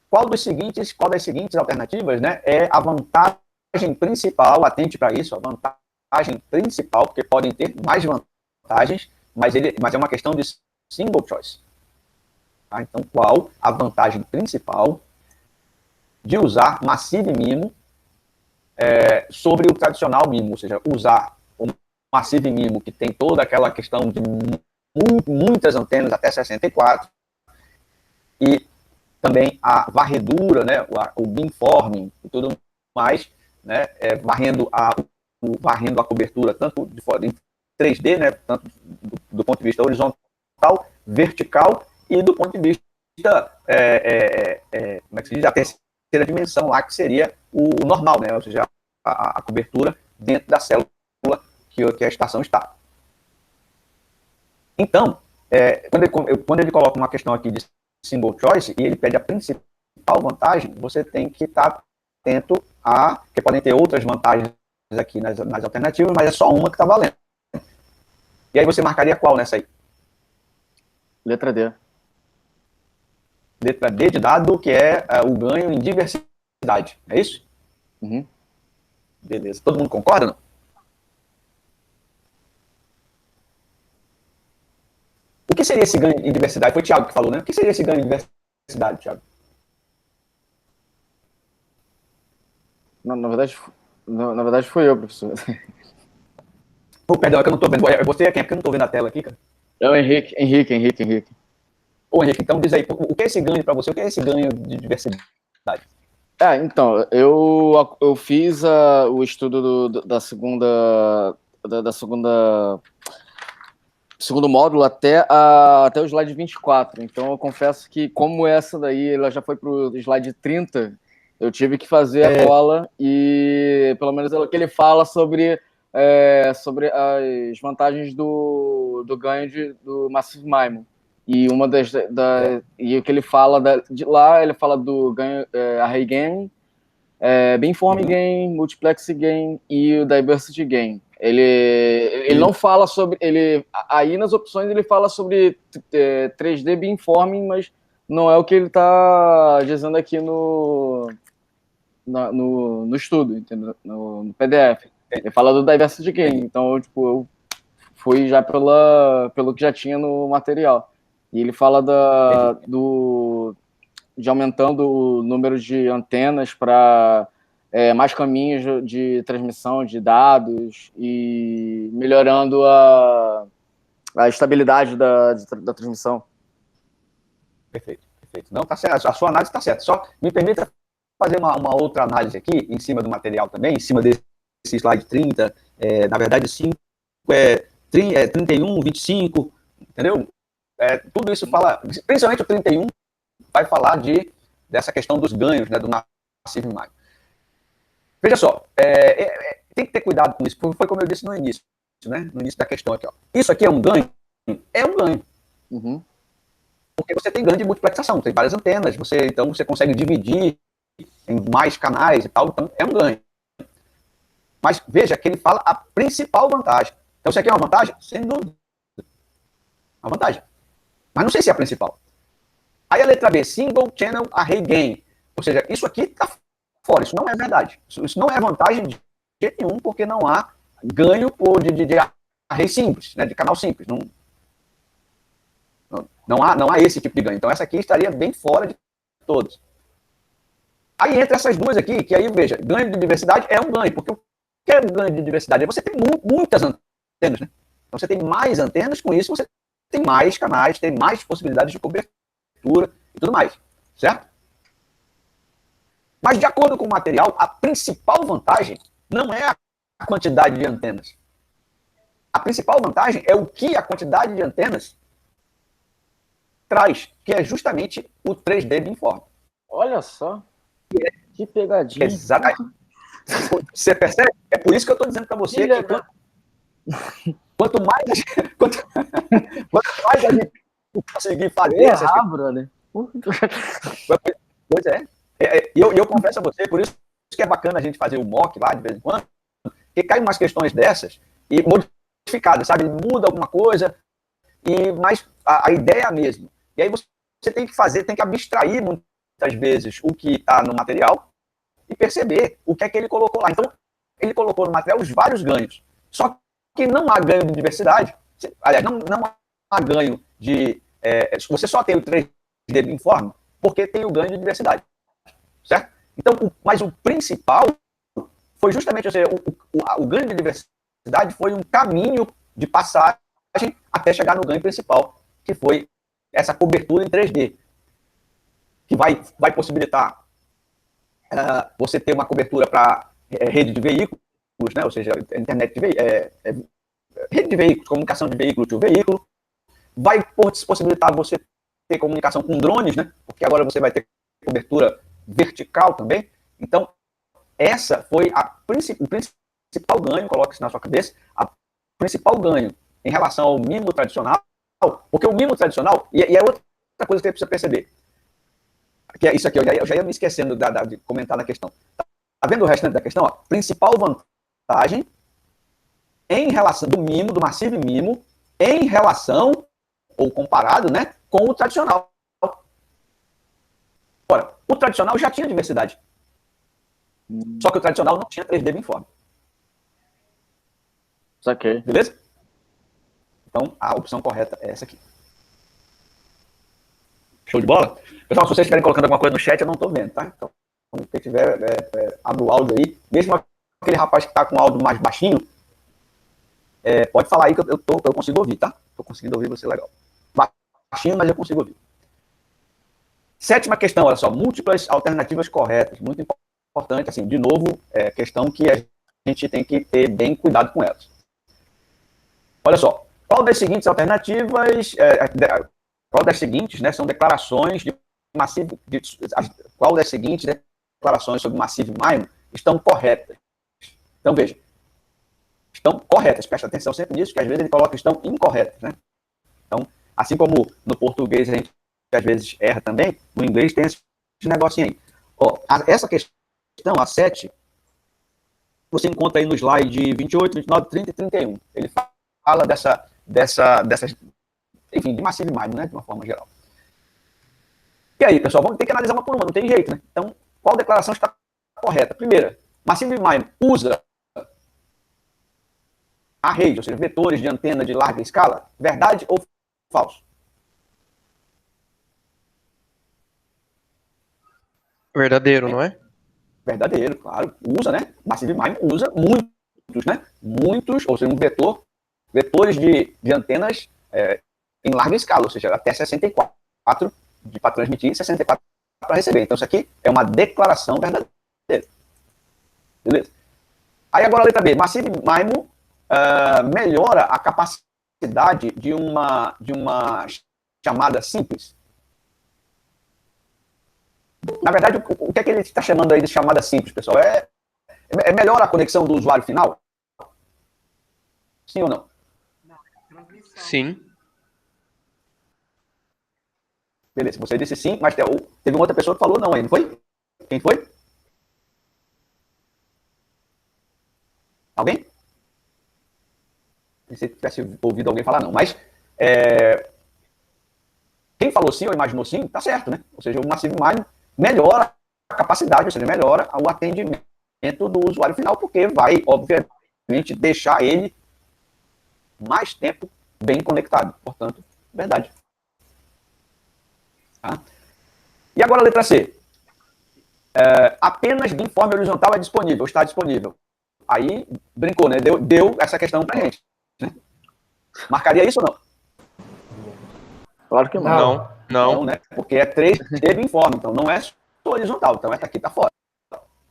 Qual das seguintes alternativas, né, é a vantagem principal? Atente para isso, a vantagem principal, porque podem ter mais vantagens, mas é uma questão de single choice. Tá? Então, qual a vantagem principal de usar Massive MIMO sobre o tradicional MIMO? Ou seja, usar o Massive MIMO, que tem toda aquela questão de muitas antenas até 64, e também a varredura, né, o beamforming e tudo mais, né, varrendo a cobertura tanto em 3D, né, tanto do ponto de vista horizontal, vertical e do ponto de vista como é que se diz? A terceira dimensão lá, que seria o normal, né, ou seja, a cobertura dentro da célula que a estação está. Então, quando ele coloca uma questão aqui de single choice e ele pede a principal vantagem, você tem que estar atento a, porque podem ter outras vantagens aqui nas alternativas, mas é só uma que está valendo. E aí você marcaria qual nessa aí? Letra D. Letra D de dado, que é o ganho em diversidade, é isso? Uhum. Beleza. Todo mundo concorda, não? O que seria esse ganho em diversidade? Foi o Thiago que falou, né? O que seria esse ganho em diversidade, Thiago? Na verdade foi eu, professor. Oh, perdão, é que eu não tô vendo. Você é quem? É porque eu não tô vendo a tela aqui, cara. É o Henrique. Ô, Henrique, então diz aí, o que é esse ganho para você? O que é esse ganho de diversidade? Então, eu fiz o estudo da segunda segundo módulo até o slide 24. Então, eu confesso que, como essa daí ela já foi para o slide 30, eu tive que fazer a cola e, pelo menos, o que ele fala sobre as vantagens do ganho do Massive MIMO. E uma e o que ele fala de lá, ele fala do ganho Array Gain, Beamforming Gain, Multiplex Gain e o Diversity Gain. Ele não fala sobre... Aí nas opções ele fala sobre 3D Beamforming, mas não é o que ele está dizendo aqui no estudo, entendeu? No PDF. Ele fala do Diversity Gain, então eu fui já pelo que já tinha no material. E ele fala de aumentando o número de antenas para mais caminhos de transmissão de dados e melhorando a estabilidade da transmissão. Perfeito. Não, tá certo. A sua análise está certa. Só me permita fazer uma outra análise aqui, em cima do material também, em cima desse slide 30, na verdade 5 31, 25, entendeu? Tudo isso fala, principalmente o 31, vai falar dessa questão dos ganhos, né, do Massive MIMO. Veja só, tem que ter cuidado com isso, foi como eu disse no início, né, no início da questão aqui. Ó. Isso aqui é um ganho? É um ganho. Uhum. Porque você tem ganho de multiplexação, tem várias antenas, então você consegue dividir em mais canais e tal, então é um ganho. Mas veja que ele fala a principal vantagem. Então, isso aqui é uma vantagem? Sem dúvida. Uma vantagem. Mas não sei se é a principal. Aí a letra B, Single Channel Array Gain. Ou seja, isso aqui está fora, isso não é verdade. Isso não é vantagem de jeito nenhum, porque não há ganho de array simples, né, de canal simples. Não há esse tipo de ganho. Então, essa aqui estaria bem fora de todas. Aí, entre essas duas aqui, que aí, veja, ganho de diversidade é um ganho, porque o que é ganho de diversidade? Você tem muitas antenas, né? Então, você tem mais antenas, com isso você tem mais canais, tem mais possibilidades de cobertura e tudo mais, certo? Mas, de acordo com o material, a principal vantagem não é a quantidade de antenas. A principal vantagem é o que a quantidade de antenas traz, que é justamente o 3D Beamforming. Olha só, que pegadinha. Exatamente. Você percebe? É por isso que eu estou dizendo para você que quanto mais a gente conseguir fazer... brother. Pois é. E eu confesso a você, por isso que é bacana a gente fazer o mock lá de vez em quando, que cai umas questões dessas e modificadas, sabe? Muda alguma coisa, mas a ideia é a mesma. E aí você tem que abstrair muitas vezes o que está no material e perceber o que é que ele colocou lá. Então, ele colocou no material os vários ganhos. Só que não há ganho de diversidade. Aliás, não há ganho de... você só tem o 3D Beamforming porque tem o ganho de diversidade. Certo? Então, mas o principal foi justamente, ou seja, o ganho de diversidade foi um caminho de passagem até chegar no ganho principal, que foi essa cobertura em 3D, que vai possibilitar você ter uma cobertura para rede de veículos, né? Ou seja, internet de rede de veículos, comunicação de veículo to veículo, vai possibilitar você ter comunicação com drones, né? Porque agora você vai ter cobertura vertical também. Então, essa foi o principal ganho, coloque isso na sua cabeça, a principal ganho em relação ao mínimo tradicional Porque o MIMO tradicional, e é outra coisa que você precisa perceber, que é isso aqui, eu já ia me esquecendo de comentar na questão. Tá vendo o restante da questão? Ó? Principal vantagem em relação do MIMO, do Massive MIMO, em relação, ou comparado, né, com o tradicional. Ora, o tradicional já tinha diversidade. Só que o tradicional não tinha 3D beamforming. Saquei. Beleza? Então, a opção correta é essa aqui. Show de bola? Pessoal, se vocês estiverem colocando alguma coisa no chat, eu não estou vendo, tá? Então, quem tiver, abre o áudio aí. Mesmo aquele rapaz que está com o áudio mais baixinho, pode falar aí que eu consigo ouvir, tá? Estou conseguindo ouvir você legal. Baixinho, mas eu consigo ouvir. 7ª questão, olha só. Múltiplas alternativas corretas. Muito importante, assim, de novo, questão que a gente tem que ter bem cuidado com elas. Olha só. Qual das seguintes alternativas... qual das seguintes, né, são declarações de Massive... qual das seguintes declarações sobre Massive MIMO estão corretas? Então, veja. Estão corretas. Presta atenção sempre nisso, que às vezes ele coloca que estão incorretas, né? Então, assim como no português a gente às vezes erra também, no inglês tem esse negocinho aí. Ó, essa questão, a 7, você encontra aí no slide 28, 29, 30 e 31. Ele fala dessas, enfim, de Massive MIMO, né, de uma forma geral. E aí, pessoal, vamos ter que analisar uma por uma, não tem jeito, né? Então, qual declaração está correta? Primeira, Massive MIMO usa arrays, ou seja, vetores de antena de larga escala? Verdade ou falso? Verdadeiro, não é? Verdadeiro, claro. Usa, né? Massive MIMO usa muitos, né? Muitos, ou seja, vetores de antenas em larga escala, ou seja, até 64 para transmitir e 64 para receber. Então, isso aqui é uma declaração verdadeira. Beleza? Aí agora a letra B. Massive MIMO melhora a capacidade de uma chamada simples. Na verdade, o que é que ele está chamando aí de chamada simples, pessoal? Melhor a conexão do usuário final? Sim ou não? Sim. Beleza, você disse sim, mas teve uma outra pessoa que falou não aí, não foi? Quem foi? Alguém? Pensei que tivesse ouvido alguém falar não, mas quem falou sim ou imaginou sim, tá certo, né? Ou seja, o Massive MIMO melhora a capacidade, ou seja, melhora o atendimento do usuário final, porque vai, obviamente, deixar ele mais tempo bem conectado. Portanto, verdade. Tá? E agora a letra C. Apenas beamforming horizontal é disponível, está disponível. Aí, brincou, né? Deu essa questão pra gente. Né? Marcaria isso ou não? Claro que não. Não. Né? Porque é 3D beamforming, então não é horizontal, então essa aqui tá fora.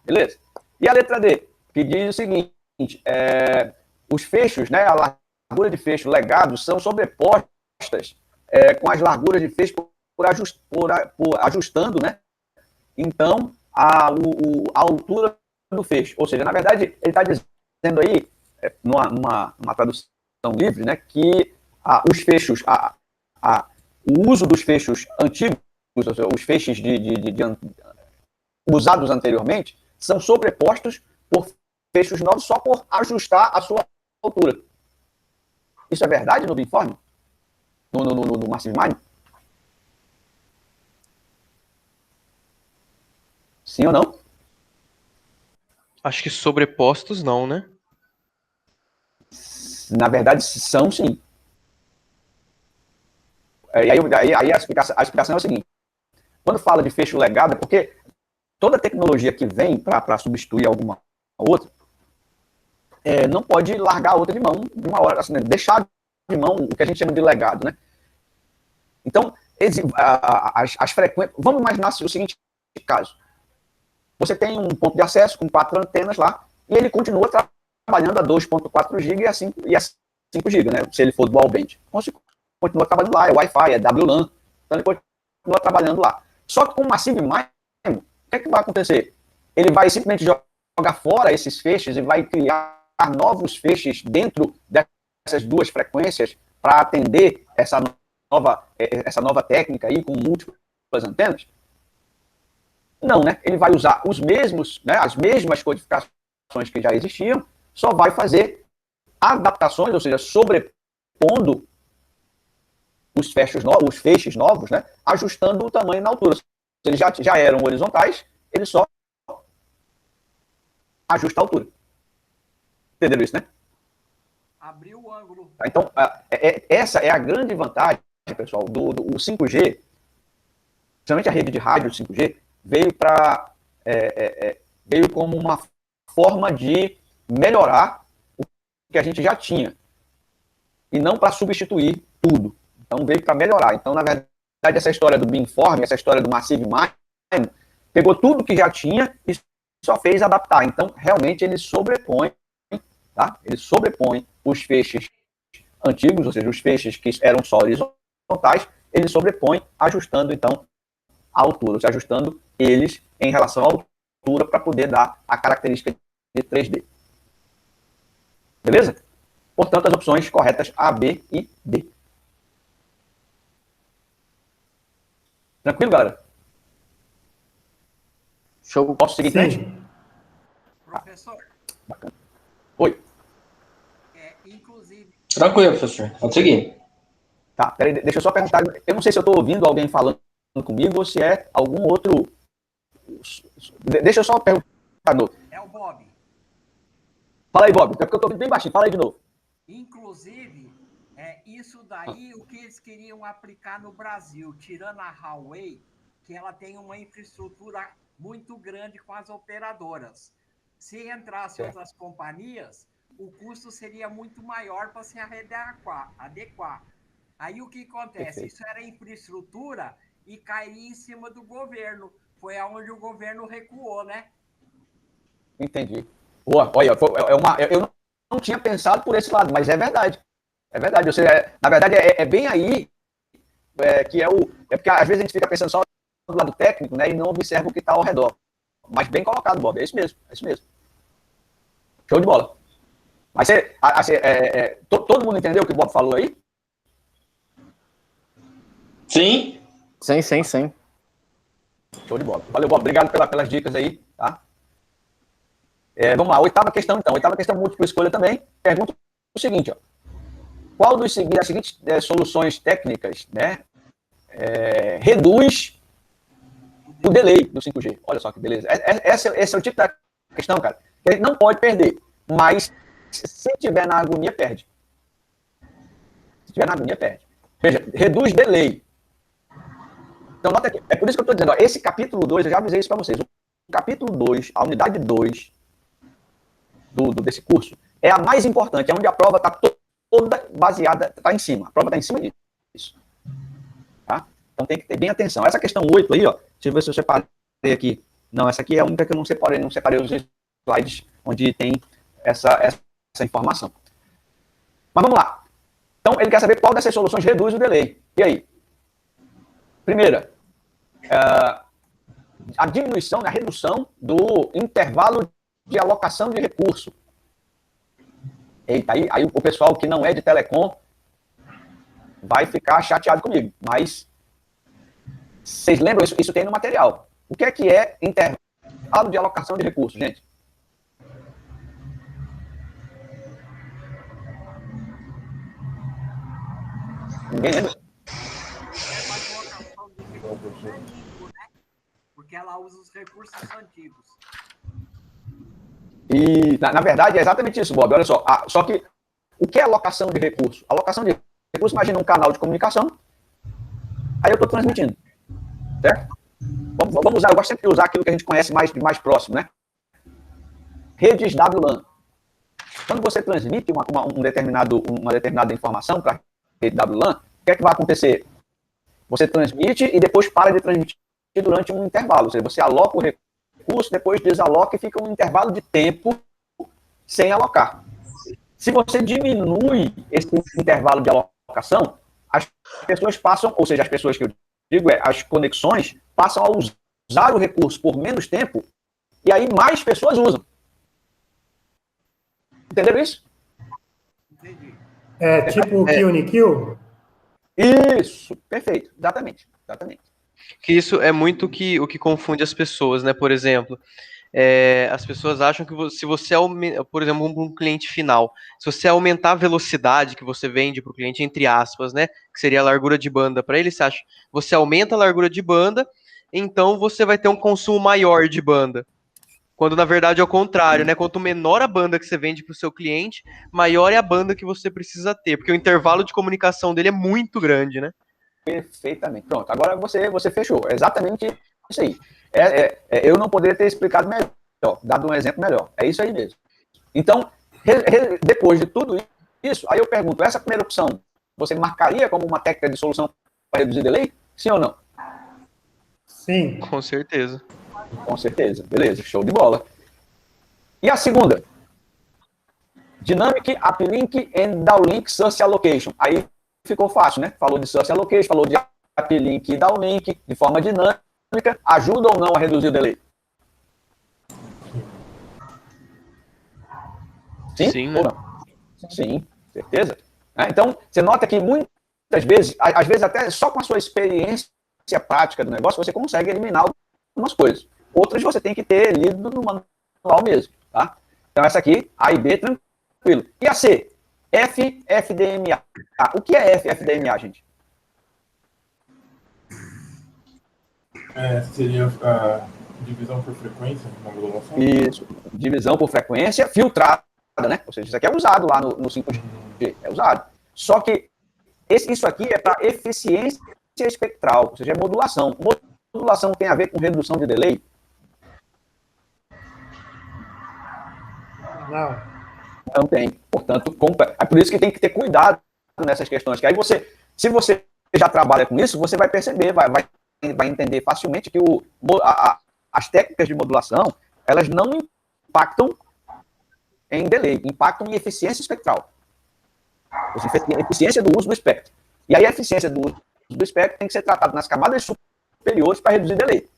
Beleza? E a letra D, que diz o seguinte, os fechos, né, a largura de fecho legados são sobrepostas com as larguras de fecho por ajustando, né, então, a altura do fecho. Ou seja, na verdade, ele está dizendo aí, numa tradução livre, né, que os fechos, o uso dos fechos antigos, ou seja, os feixes usados anteriormente, são sobrepostos por fechos novos só por ajustar a sua altura. Isso é verdade no beamforming? No Massive MIMO? Sim ou não? Acho que sobrepostos não, né? Na verdade, são sim. Aí a explicação é o seguinte. Quando fala de fecho legado, é porque toda tecnologia que vem para substituir alguma outra, não pode largar a outra de mão de uma hora, assim, né? Deixar de mão o que a gente chama de legado, né? Então, as frequências... Vamos imaginar o seguinte caso. Você tem um ponto de acesso com 4 antenas lá, e ele continua trabalhando a 2.4 GB e a 5 GB, né? Se ele for dual band. Então, você continua trabalhando lá, é Wi-Fi, é WLAN, então ele continua trabalhando lá. Só que com o Massive MIMO, o que é que vai acontecer? Ele vai simplesmente jogar fora esses feixes e vai criar novos feixes dentro dessas duas frequências para atender essa essa nova técnica aí com múltiplas antenas? Não, né? Ele vai usar os mesmos, né, as mesmas codificações que já existiam, só vai fazer adaptações, ou seja, sobrepondo os feixes novos, né, ajustando o tamanho na altura. Se eles já eram horizontais, ele só ajusta a altura. Entenderam isso, né? Abriu o ângulo. Então, essa é a grande vantagem, pessoal, do 5G, principalmente a rede de rádio 5G, veio como uma forma de melhorar o que a gente já tinha, e não para substituir tudo. Então, veio para melhorar. Então, na verdade, essa história do beamforming, essa história do Massive MIMO, pegou tudo que já tinha e só fez adaptar. Então, realmente, ele sobrepõe, tá? Ele sobrepõe os feixes antigos, ou seja, os feixes que eram só horizontais, ele sobrepõe, ajustando, então, a altura, ou seja, ajustando eles em relação à altura para poder dar a característica de 3D. Beleza? Portanto, as opções corretas A, B e D. Tranquilo, galera? Show. Posso seguir em frente? Professor, Bacana. Oi. inclusive, Tranquilo, professor. Pode seguir. Tá, peraí, deixa eu só perguntar. Eu não sei se eu estou ouvindo alguém falando comigo ou se é algum outro. Deixa eu só perguntar de novo. é o Bob. Fala aí, Bob, é porque eu estou ouvindo bem baixinho. Fala aí de novo. Inclusive, isso daí o que eles queriam aplicar no Brasil, tirando a Huawei, que ela tem uma infraestrutura muito grande com as operadoras. Se entrasse outras companhias, o custo seria muito maior para se adequar. Aí o que acontece? Perfeito. Isso era infraestrutura e cairia em cima do governo. Foi aonde o governo recuou, né? Entendi. Boa, olha, eu não tinha pensado por esse lado, mas é verdade. É verdade. Ou seja, na verdade, é bem aí que é o. É porque às vezes a gente fica pensando só do lado técnico, né? E não observa o que está ao redor. Mas bem colocado, Bob. É isso mesmo. É isso mesmo. Show de bola. Mas todo mundo entendeu o que o Bob falou aí? Sim. Sim. Show de bola. Valeu, Bob. Obrigado pelas dicas aí, tá? Vamos lá, oitava questão, então. Oitava questão, múltipla escolha também. Pergunta o seguinte, ó. Qual das seguintes soluções técnicas, né, reduz o delay do 5G? Olha só que beleza. Esse é o tipo da questão, cara, que a gente não pode perder, mas se tiver na agonia, perde. Se tiver na agonia, perde. Veja, reduz delay. Então, nota aqui. É por isso que eu estou dizendo, ó, esse capítulo 2, eu já avisei isso para vocês. O capítulo 2, a unidade 2 desse curso, é a mais importante, é onde a prova está toda baseada, está em cima. A prova está em cima disso. Tá? Então tem que ter bem atenção. Essa questão 8 aí, ó, deixa eu ver se eu separei aqui. Não, essa aqui é a única que eu não separei os slides onde tem essa informação. Mas vamos lá. Então, ele quer saber qual dessas soluções reduz o delay. E aí? Primeira, a diminuição, a redução do intervalo de alocação de recurso. Eita, aí o pessoal que não é de telecom vai ficar chateado comigo, mas vocês lembram, isso tem no material. O que é intervalo de alocação de recursos, gente? Ninguém lembra? É uma colocação de recursos antigos, né? Porque ela usa os recursos antigos. E, na verdade, é exatamente isso, Bob. Olha só. Só que, o que é alocação de recurso? Alocação de recurso, imagina um canal de comunicação, aí eu estou transmitindo. Certo? Vamos usar, eu gosto sempre de usar aquilo que a gente conhece mais próximo, né? Redes WLAN. Quando você transmite uma determinada informação para a rede WLAN, o que é que vai acontecer? Você transmite e depois para de transmitir durante um intervalo. Ou seja, você aloca o recurso, depois desaloca e fica um intervalo de tempo sem alocar. Se você diminui esse intervalo de alocação, as pessoas passam, ou seja, as pessoas que eu digo, as conexões passam a usar o recurso por menos tempo e aí mais pessoas usam. Entenderam isso? Entendi. Tipo kill and kill? Isso, perfeito, exatamente. Que isso é muito o que confunde as pessoas, né? Por exemplo, as pessoas acham que se você por exemplo, um cliente final, se você aumentar a velocidade que você vende para o cliente, entre aspas, né? Que seria a largura de banda para ele, você aumenta a largura de banda, então você vai ter um consumo maior de banda. Quando na verdade é o contrário, né? Quanto menor a banda que você vende para o seu cliente, maior é a banda que você precisa ter, porque o intervalo de comunicação dele é muito grande, né? Perfeitamente. Pronto, agora você fechou. É exatamente isso aí. Eu não poderia ter explicado melhor, dado um exemplo melhor. É isso aí mesmo. Então, depois de tudo isso, aí eu pergunto, essa primeira opção, você marcaria como uma técnica de solução para reduzir delay? Sim ou não? Sim. Com certeza. Com certeza. Beleza, show de bola. E a segunda? Dynamic Uplink and Downlink Source Allocation. Aí ficou fácil, né? Falou de Source Allocation, falou de uplink e downlink de forma dinâmica. Ajuda ou não a reduzir o delay? Sim, né? ou não? Sim, certeza. Então, você nota que muitas vezes, às vezes até só com a sua experiência prática do negócio, você consegue eliminar algumas coisas. Outras você tem que ter lido no manual mesmo, tá? Então, essa aqui, A e B, tranquilo. E a C? FFDMA. O que é FFDMA, gente? Seria a divisão por frequência na modulação? Isso, divisão por frequência filtrada, né? Ou seja, isso aqui é usado lá no 5G, é usado. Só que isso aqui é para eficiência espectral, ou seja, é modulação. Modulação tem a ver com redução de delay? Não tem. Portanto, é por isso que tem que ter cuidado nessas questões. Que aí se você já trabalha com isso, você vai perceber, vai entender facilmente que as técnicas de modulação, elas não impactam em delay, impactam em eficiência espectral. Ou seja, eficiência do uso do espectro. E aí a eficiência do uso do espectro tem que ser tratada nas camadas superiores para reduzir delay.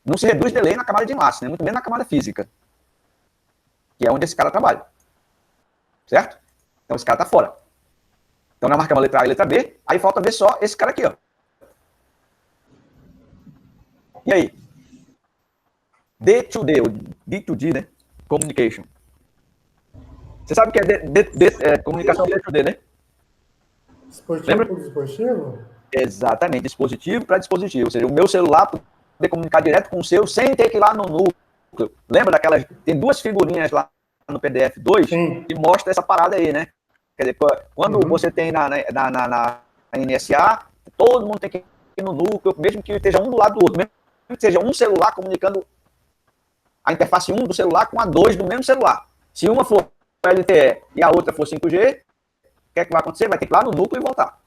Não se reduz delay na camada de enlace, né? Muito menos na camada física, que é onde esse cara trabalha. Certo? Então esse cara está fora. Então nós marcamos a letra A e a letra B, aí falta ver só esse cara aqui, ó. E aí? D2D, ou D2D, né? Communication. Você sabe o que é comunicação D2D, né? Dispositivo por dispositivo? Exatamente, dispositivo para dispositivo. Ou seja, o meu celular poder comunicar direto com o seu sem ter que ir lá no núcleo. Lembra daquelas... Tem duas figurinhas lá no PDF 2 que mostra essa parada aí, né? Quer dizer, quando você tem na NSA, todo mundo tem que ir no núcleo, mesmo que esteja um do lado do outro, mesmo que seja um celular comunicando a interface 1 do celular com a 2 do mesmo celular. Se uma for LTE e a outra for 5G, o que é que vai acontecer? Vai ter que ir lá no núcleo e voltar.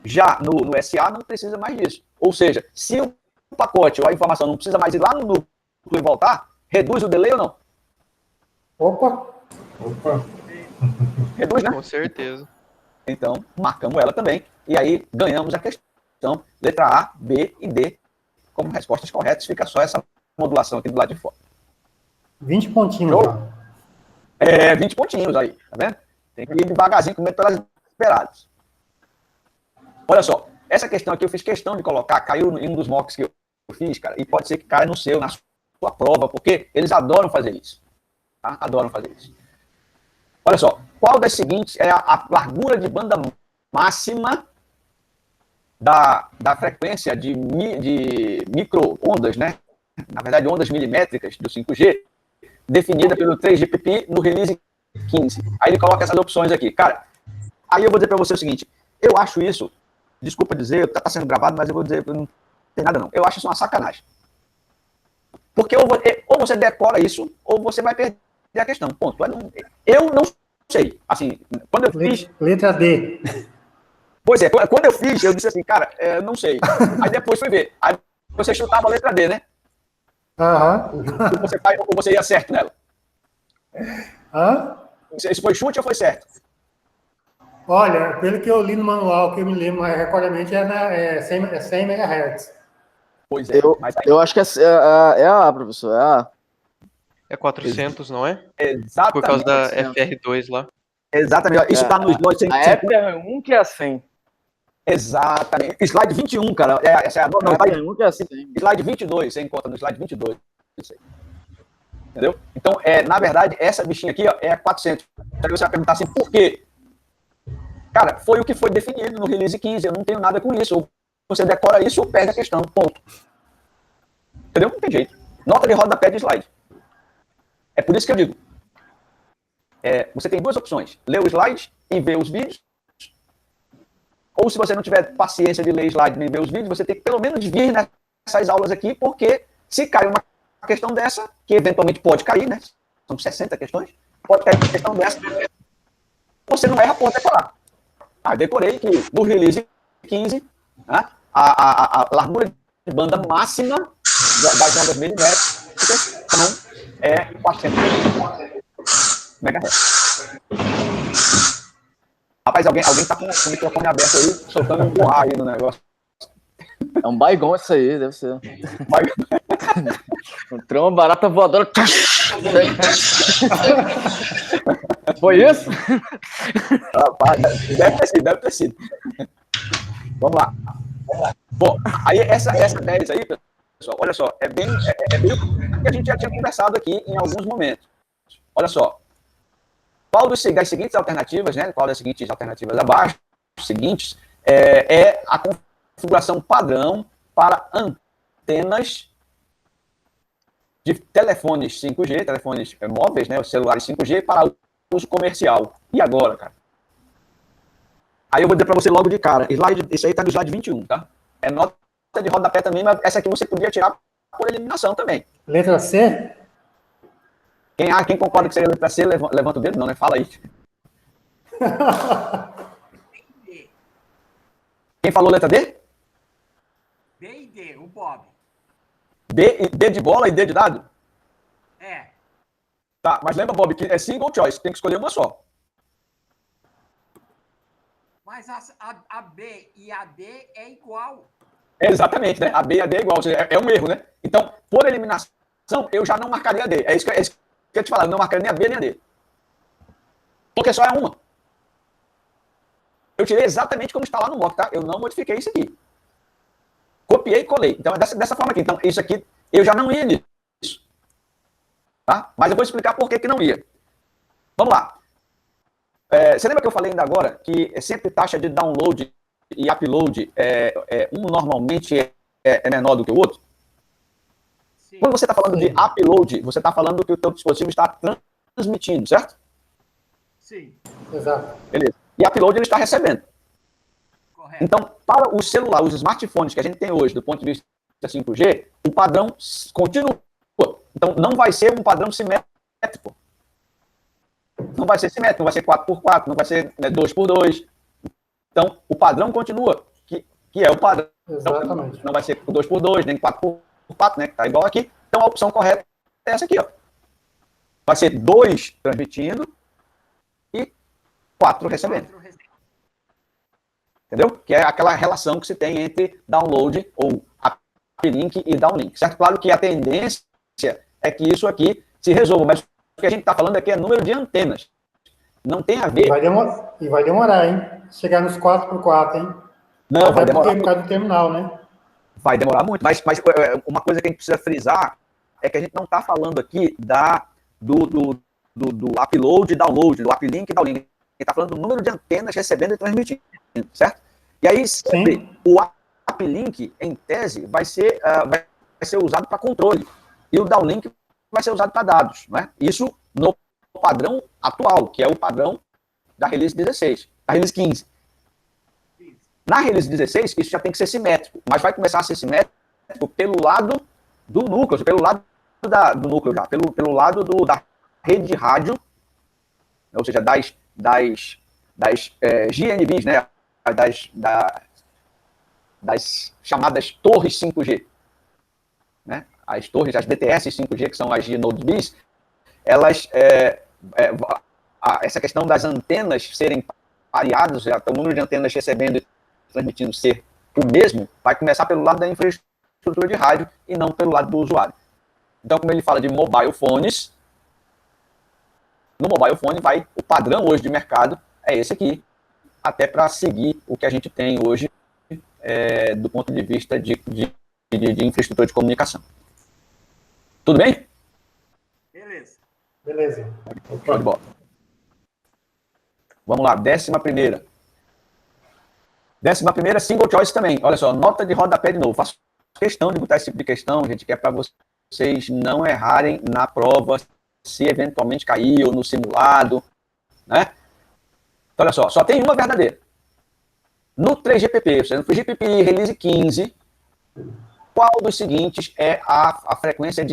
Já no SA não precisa mais disso. Ou seja, se o pacote ou a informação não precisa mais ir lá no núcleo e voltar, reduz o delay ou não? Opa! Reduz, né? Com certeza. Então, marcamos ela também. E aí, ganhamos a questão. Letra A, B e D como respostas corretas. Fica só essa modulação aqui do lado de fora. 20 pontinhos. Show? 20 pontinhos aí. Tá vendo? Tem que ir devagarzinho, comendo pelas esperadas. Olha só. Essa questão aqui eu fiz questão de colocar. Caiu em um dos mocks que eu fiz, cara. E pode ser que caia no seu, na sua prova, porque eles adoram fazer isso. Tá? Adoram fazer isso. Olha só, qual das seguintes é a largura de banda máxima da frequência de micro-ondas, né? Na verdade, ondas milimétricas do 5G, definida pelo 3GPP no release 15. Aí ele coloca essas opções aqui. Cara, aí eu vou dizer para você o seguinte, eu acho isso, desculpa dizer, está sendo gravado, mas eu vou dizer, não tem nada não. Eu acho isso uma sacanagem. Porque ou você decora isso, ou você vai perder a questão. Ponto. Eu não sei. Assim, quando eu fiz... Letra D. Pois é, quando eu fiz, eu disse assim, cara, não sei. Aí depois fui ver. Aí você chutava a letra D, né? Ou você ia certo nela? Isso foi chute ou foi certo? Olha, pelo que eu li no manual, que eu me lembro mais recordamente, é 100 MHz. Pois é. Eu acho que é A, professor, é A. É 400, não é? Exatamente. Por causa da FR2 lá. Exatamente. Isso está no slide A Apple é um que é assim. Exatamente. Slide 21, cara. Essa é a A Apple é um que é assim. slide 22, você encontra no slide 22. Isso aí. Entendeu? Então, na verdade, essa bichinha aqui ó, é a 400. Aí você vai perguntar assim, por quê? Cara, foi o que foi definido no release 15. Eu não tenho nada com isso. Ou você decora isso ou perde a questão. Ponto. Entendeu? Não tem jeito. Nota de rodapé de slide. É por isso que eu digo. Você tem duas opções. Ler o slide e ver os vídeos. Ou se você não tiver paciência de ler slide nem ver os vídeos, você tem que pelo menos vir nessas aulas aqui, porque se cai uma questão dessa, que eventualmente pode cair, né? São 60 questões, pode cair uma questão dessa, você não erra por decorar. Decorei que no release 15, né, a largura de banda máxima das ondas milimétricas é 400 MHz. Rapaz, alguém tá com o microfone aberto aí, soltando um borrar aí no negócio. É um baigão isso aí, deve ser. Entrou uma barata voadora. Foi isso? Rapaz, deve ter sido. Vamos lá. Bom, aí essa 10 aí, pessoal, olha só, é bem o que a gente já tinha conversado aqui em alguns momentos. Olha só. Qual das seguintes alternativas, né? Qual das seguintes alternativas abaixo, seguintes, é a configuração padrão para antenas de telefones 5G, telefones móveis, né? Os celulares 5G para uso comercial. E agora, cara? Aí eu vou dizer para você logo de cara. Isso aí está no slide 21, tá? É nota de rodapé também, mas essa aqui você podia tirar por eliminação também. Letra C? Quem concorda que seria letra C, levanta o dedo, não, né? Fala aí. Quem falou letra D? B e D, o Bob. D de bola e D de dado? É. Tá, mas lembra, Bob, que é single choice, tem que escolher uma só. Mas a B e a D é igual. Exatamente, né? A B e a D é igual, ou seja, é um erro, né? Então, por eliminação, eu já não marcaria a D. É isso que eu te falar, eu não marcaria nem a B nem a D. Porque só é uma. Eu tirei exatamente como está lá no mock, tá? Eu não modifiquei isso aqui. Copiei e colei. Então, é dessa forma aqui. Então, isso aqui, eu já não ia nisso. Tá? Mas eu vou explicar por que não ia. Vamos lá. Você lembra que eu falei ainda agora que sempre taxa de download e upload, um normalmente é menor do que o outro? Sim. Quando você está falando de upload, você está falando que o teu dispositivo está transmitindo, certo? Sim. Exato. Beleza. E upload ele está recebendo. Correto. Então, para o celular, os smartphones que a gente tem hoje, do ponto de vista 5G, o padrão continua. Então, não vai ser um padrão simétrico. Não vai ser simétrico, não vai ser 4x4, não vai ser 2x2. Então, o padrão continua, que é o padrão. Exatamente. Não vai ser 2x2, nem 4x4, né? Que está igual aqui. Então, a opção correta é essa aqui, ó. Vai ser 2 transmitindo e 4 recebendo. Entendeu? Que é aquela relação que se tem entre download ou uplink e downlink. Certo? Claro que a tendência é que isso aqui se resolva, mas o que a gente está falando aqui é número de antenas. Não tem a ver... E vai demorar, hein? Chegar nos 4x4, hein? Não, vai demorar. Por causa do terminal, né? Vai demorar muito. Mas uma coisa que a gente precisa frisar é que a gente não está falando aqui do upload e download, do uplink e downlink. A gente está falando do número de antenas recebendo e transmitindo, certo? E aí, sempre, o uplink, em tese, vai ser usado para controle. E o downlink vai ser usado para dados, né? Isso no padrão atual, que é o padrão da release 16, da release 15. Na release 16, isso já tem que ser simétrico, mas vai começar a ser simétrico pelo lado do núcleo, pelo lado do núcleo já, pelo lado da rede de rádio, ou seja, das GNBs, né? Das chamadas torres 5G, né? As torres, as BTS 5G, que são as G-Node-Bs, elas, essa questão das antenas serem pareadas, o número de antenas recebendo e transmitindo ser o mesmo, vai começar pelo lado da infraestrutura de rádio e não pelo lado do usuário. Então, como ele fala de mobile phones, no mobile phone o padrão hoje de mercado é esse aqui, até para seguir o que a gente tem hoje do ponto de vista de infraestrutura de comunicação. Tudo bem? Beleza. Beleza. Show de bola. Vamos lá, 11ª. 11ª, single choice também. Olha só, nota de rodapé de novo. Faço questão de botar esse tipo de questão, gente, que é para vocês não errarem na prova, se eventualmente cair ou no simulado, né? Então, olha só tem uma verdadeira. No 3GPP, ou seja, no 3GPP Release 15, qual dos seguintes é a frequência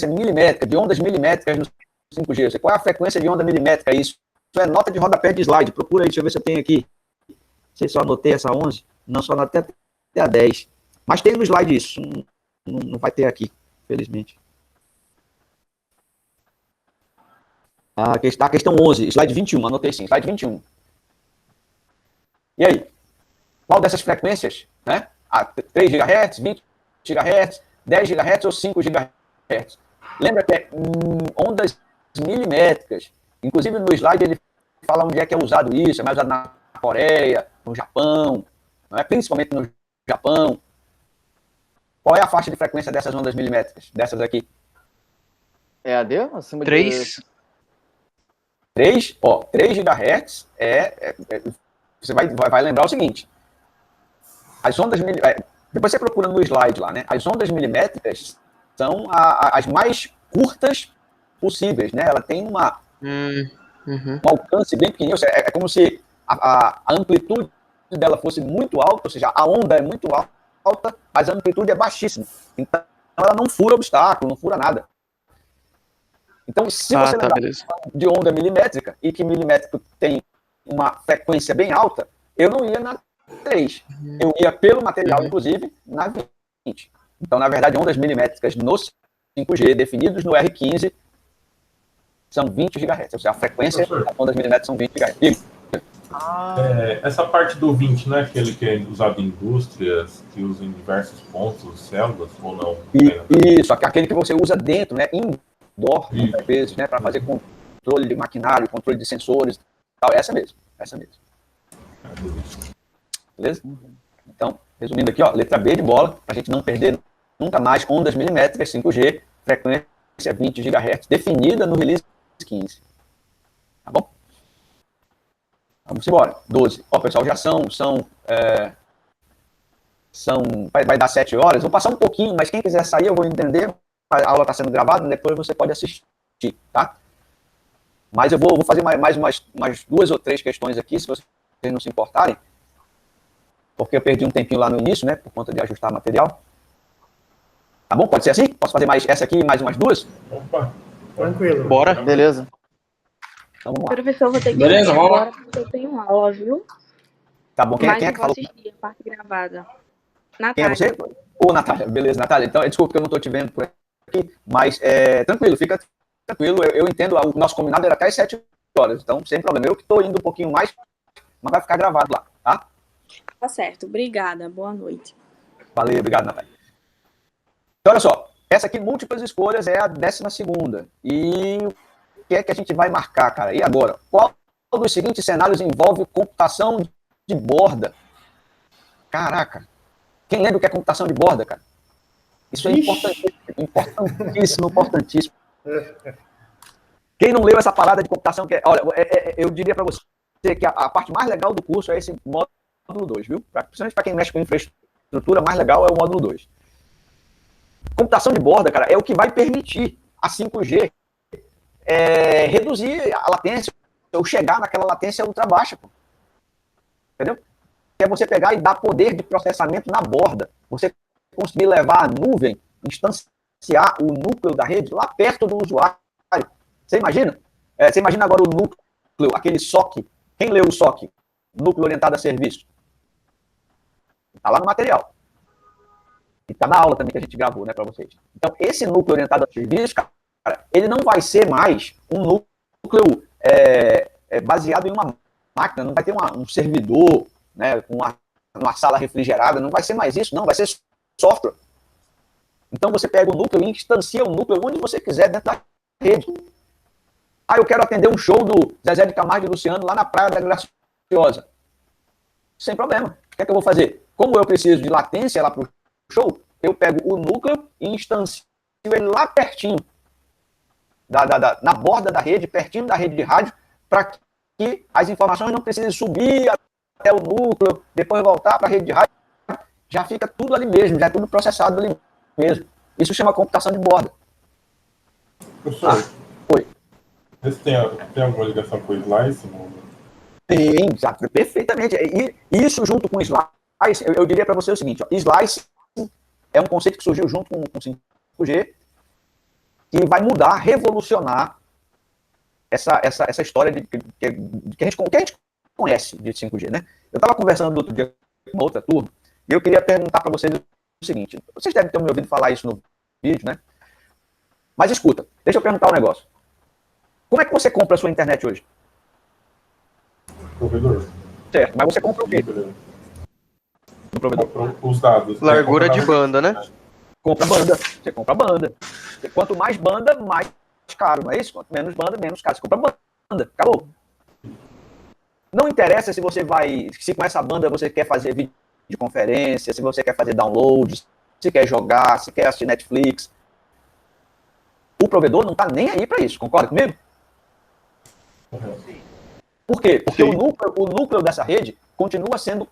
milimétrica, de ondas milimétricas no 5G? Qual é a frequência de onda milimétrica? Isso é nota de rodapé de slide. Procura aí, deixa eu ver se eu tenho aqui. Não sei se eu anotei essa 11. Não, só anotei até a 10. Mas tem no slide isso. Não vai ter aqui, felizmente. A questão 11, slide 21. Anotei sim, slide 21. E aí? Qual dessas frequências, né? 3 GHz, 20 GHz, 10 GHz ou 5 GHz? Lembra que é ondas milimétricas. Inclusive no slide ele fala onde é que é usado isso. É mais usado na Coreia, no Japão, não é? Principalmente no Japão. Qual é a faixa de frequência dessas ondas milimétricas? Dessas aqui? EAD? Acima 3? de... 3? Ó, 3 GHz você vai lembrar o seguinte. As ondas depois você procura no slide lá, né? As ondas milimétricas são as mais curtas possíveis, né? Ela tem um alcance bem pequenininho. É como se a amplitude dela fosse muito alta, ou seja, a onda é muito alta, mas a amplitude é baixíssima. Então, ela não fura obstáculo, não fura nada. Então, se você lembrar de onda milimétrica, e que milimétrico tem uma frequência bem alta, eu não ia na 3. Eu ia pelo material, inclusive, na 20. Então, na verdade, ondas milimétricas no 5G, definidos no R15, são 20 GHz. Ou seja, a frequência das ondas milimétricas são 20 GHz. Essa parte do 20, não é aquele que é usado em indústrias, que usa em diversos pontos, células, ou não? Isso, aquele que você usa dentro, né? Indoor, muitas vezes, né? Para fazer controle de maquinário, controle de sensores, tal. Essa mesmo. Beleza? Então, resumindo aqui, ó, letra B de bola, para a gente não perder nunca mais ondas milimétricas, 5G, frequência 20 GHz, definida no release 15. Tá bom? Vamos embora. 12. Ó, pessoal, já vai dar 7 horas. Vou passar um pouquinho, mas quem quiser sair, eu vou entender. A aula está sendo gravada, depois você pode assistir, tá? Mas eu vou fazer mais umas 2 ou 3 questões aqui, se vocês não se importarem. Porque eu perdi um tempinho lá no início, né? Por conta de ajustar material. Tá bom? Pode ser assim? Posso fazer mais essa aqui e mais umas 2? Opa! Tranquilo. Bora. Beleza. Então vamos lá. Professor, vou ter que Beleza, ir vamos lá. agora porque eu tenho aula, viu? Tá bom. Quem Mas é eu que vou falou? assistir a parte gravada. Quem é Natália. você? Ô, Natália. Beleza, Natália. Então, desculpa que eu não estou te vendo por aqui, mas tranquilo, fica tranquilo. Eu entendo, o nosso combinado era até as 7 horas, então sem problema. Eu que estou indo um pouquinho mais, mas vai ficar gravado lá, tá? Tá certo. Obrigada. Boa noite. Valeu, obrigado, Natália. Então, olha só. Essa aqui, múltiplas escolhas, é a 12ª. E o que é que a gente vai marcar, cara? E agora? Qual dos seguintes cenários envolve computação de borda? Caraca. Quem lembra o que é computação de borda, cara? Isso é importantíssimo. Quem não leu essa parada de computação, olha, eu diria para você que a parte mais legal do curso é esse módulo 2, viu? Principalmente para quem mexe com infraestrutura, mais legal é o módulo 2. Computação de borda, cara, é o que vai permitir a 5G reduzir a latência, ou chegar naquela latência ultra baixa, pô. Entendeu? Que é você pegar e dar poder de processamento na borda. Você conseguir levar a nuvem, instanciar o núcleo da rede lá perto do usuário. Você imagina? Você imagina agora o núcleo, aquele SOC. Quem leu o SOC? Núcleo Orientado a Serviço. Está lá no material. E está na aula também que a gente gravou, né, para vocês. Então, esse núcleo orientado a serviço, cara, ele não vai ser mais um núcleo baseado em uma máquina, não vai ter um servidor, né, com uma sala refrigerada, não vai ser mais isso, não, vai ser software. Então, você pega o núcleo e instancia o núcleo onde você quiser dentro da rede. eu quero atender um show do Zezé de Camargo e Luciano lá na Praia da Graciosa. Sem problema. O que é que eu vou fazer? Como eu preciso de latência lá para o show, eu pego o núcleo e instancio ele lá pertinho, na borda da rede, pertinho da rede de rádio, para que as informações não precisem subir até o núcleo, depois voltar para a rede de rádio. Já fica tudo ali mesmo, já é tudo processado ali mesmo. Isso chama computação de borda. Professor, oi. Esse tem alguma ligação com o Slice? Tem, perfeitamente. E isso junto com o Slice, eu diria para você o seguinte, ó, Slice é um conceito que surgiu junto com o 5G, que vai mudar, revolucionar essa história que a gente conhece de 5G, né? Eu estava conversando outro dia com uma outra turma, e eu queria perguntar para vocês o seguinte, vocês devem ter me ouvido falar isso no vídeo, né? Mas escuta, deixa eu perguntar um negócio. Como é que você compra a sua internet hoje? Provedor. Certo, mas você compra o quê? No provedor? Os dados. Largura de banda, né? Compra banda. Você compra banda. Quanto mais banda, mais caro, não é isso? Quanto menos banda, menos caro. Você compra banda. Acabou. Não interessa se você vai... Se com essa banda você quer fazer videoconferência, se você quer fazer download, se quer jogar, se quer assistir Netflix. O provedor não está nem aí para isso. Concorda comigo? Por quê? Porque o núcleo dessa rede continua sendo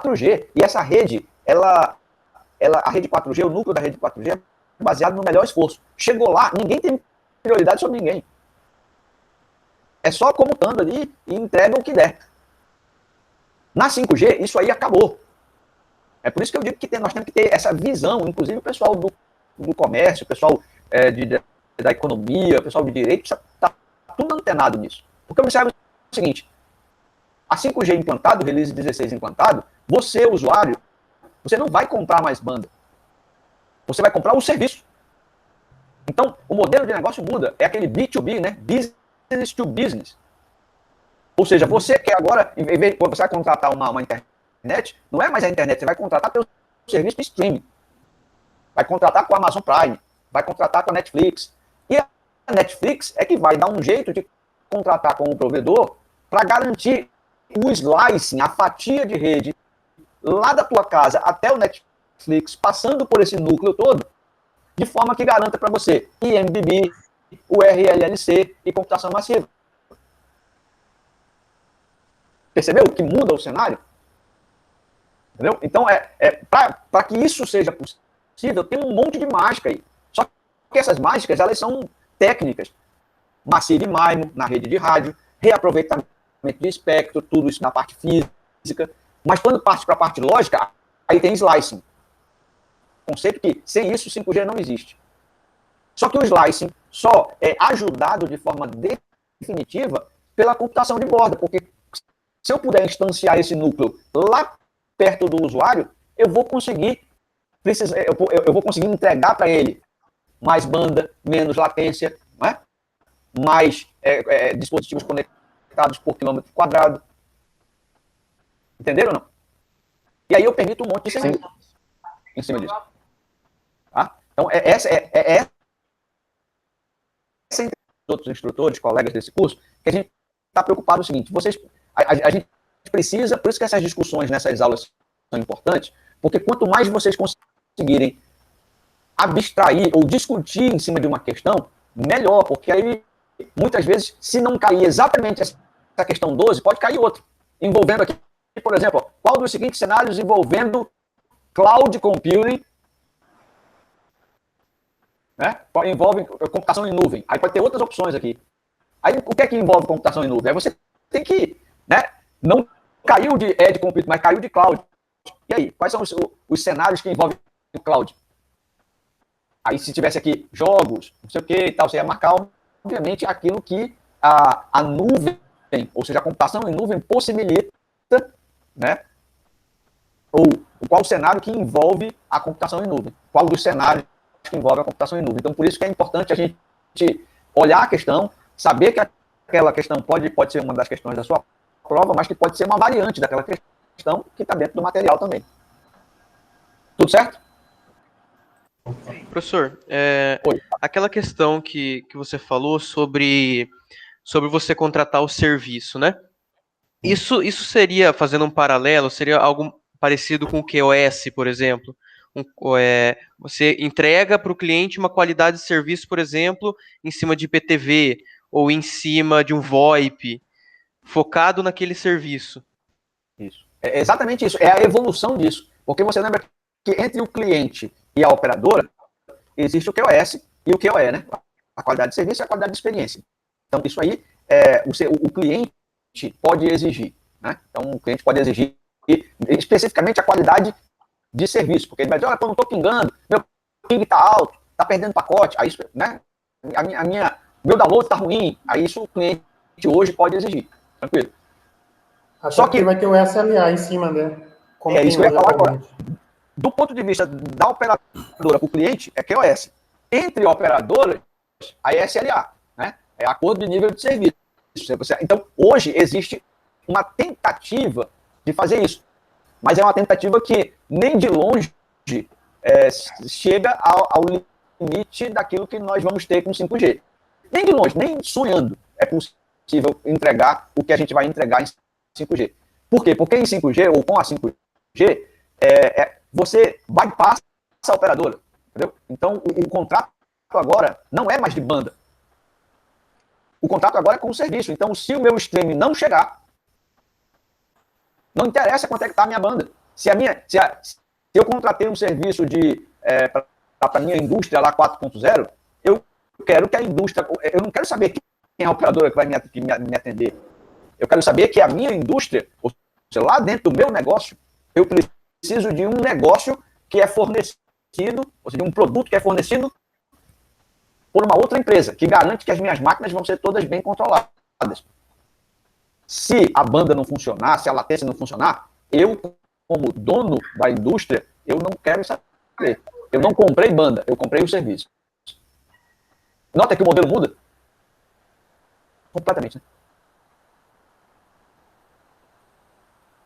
4G. E essa rede, a rede 4G, o núcleo da rede 4G é baseado no melhor esforço. Chegou lá, ninguém tem prioridade sobre ninguém. É só comutando ali e entrega o que der. Na 5G, isso aí acabou. É por isso que eu digo que nós temos que ter essa visão, inclusive o pessoal do comércio, o pessoal da economia, o pessoal de direito, está tudo antenado nisso. Porque observe o seguinte, a 5G implantado, o release 16 implantado, você, usuário, você não vai comprar mais banda. Você vai comprar o serviço. Então, o modelo de negócio muda. É aquele B2B, né? Business to business. Ou seja, você quer agora, em vez de você vai contratar uma internet, não é mais a internet, você vai contratar pelo serviço de streaming. Vai contratar com a Amazon Prime, vai contratar com a Netflix. E a Netflix é que vai dar um jeito de contratar com o provedor para garantir o slicing, a fatia de rede, lá da tua casa até o Netflix, passando por esse núcleo todo, de forma que garanta para você IMDb, URLLC e computação massiva. Percebeu que muda o cenário? Entendeu? Então, para que isso seja possível, tem um monte de mágica aí. Só que essas mágicas, elas são técnicas. Massive MIMO na rede de rádio, reaproveitamento de espectro, tudo isso na parte física. Mas quando parte para a parte lógica, aí tem slicing. Conceito que, sem isso, 5G não existe. Só que o slicing só é ajudado de forma definitiva pela computação de borda, porque se eu puder instanciar esse núcleo lá perto do usuário, eu vou conseguir entregar para ele mais banda, menos latência, não é? Mais dispositivos conectados por quilômetro quadrado. Entenderam ou não? E aí eu permito um monte de serviço em cima disso. Tá? Então, essa outros instrutores, colegas desse curso, que a gente está preocupado o seguinte, a gente precisa, por isso que essas discussões nessas aulas são importantes, porque quanto mais vocês conseguirem abstrair ou discutir em cima de uma questão, melhor, porque aí, muitas vezes, se não cair exatamente essa questão 12, pode cair outra, envolvendo aqui, por exemplo, qual dos seguintes cenários envolvendo cloud computing, né? Envolve computação em nuvem. Aí pode ter outras opções aqui. Aí o que é que envolve computação em nuvem? Aí você tem que, né? Não caiu de edge computing, mas caiu de cloud. E aí, quais são os cenários que envolvem o cloud? Aí se tivesse aqui jogos, não sei o que e tal, você ia marcar, obviamente, aquilo que a nuvem, ou seja, a computação em nuvem possibilita, né? Ou qual cenário que envolve a computação em nuvem? Qual dos cenários que envolve a computação em nuvem? Então, por isso que é importante a gente olhar a questão, saber que aquela questão pode ser uma das questões da sua prova, mas que pode ser uma variante daquela questão que está dentro do material também. Tudo certo? Professor, aquela questão que você falou sobre sobre você contratar o serviço, né? Isso seria, fazendo um paralelo, seria algo parecido com o QoS, por exemplo. Você entrega para o cliente uma qualidade de serviço, por exemplo, em cima de IPTV ou em cima de um VoIP, focado naquele serviço. Isso. É exatamente isso. É a evolução disso. Porque você lembra que entre o cliente e a operadora existe o QoS e o QoE, né? A qualidade de serviço e a qualidade de experiência. Então, isso aí, o cliente pode exigir, né? Então, o cliente pode exigir especificamente a qualidade de serviço, porque ele vai dizer, olha, eu não estou pingando, meu ping está alto, está perdendo pacote, aí isso, né? Meu download está ruim, aí isso o cliente hoje pode exigir, tranquilo. Só que vai ter o SLA em cima, né? Como isso que eu ia falar agora. Do ponto de vista da operadora para o cliente, é QoS. Entre operadoras, a SLA, né? É acordo de nível de serviço. Então, hoje existe uma tentativa de fazer isso, mas é uma tentativa que nem de longe chega ao limite daquilo que nós vamos ter com 5G. Nem de longe, nem sonhando é possível entregar o que a gente vai entregar em 5G. Por quê? Porque em 5G, ou com a 5G, você bypassa a operadora, entendeu? Então, o contrato agora não é mais de banda. O contrato agora é com o serviço. Então, se o meu stream não chegar, não interessa quanto é que está a minha banda. Se eu contratei um serviço para a minha indústria lá 4.0, eu quero que a indústria... Eu não quero saber quem é a operadora que vai me atender. Eu quero saber que a minha indústria, ou seja, lá dentro do meu negócio, eu preciso de um negócio que é fornecido, ou seja, de um produto que é fornecido por uma outra empresa, que garante que as minhas máquinas vão ser todas bem controladas. Se a banda não funcionar, se a latência não funcionar, eu, como dono da indústria, eu não quero saber. Eu não comprei banda, eu comprei o serviço. Nota que o modelo muda completamente, né?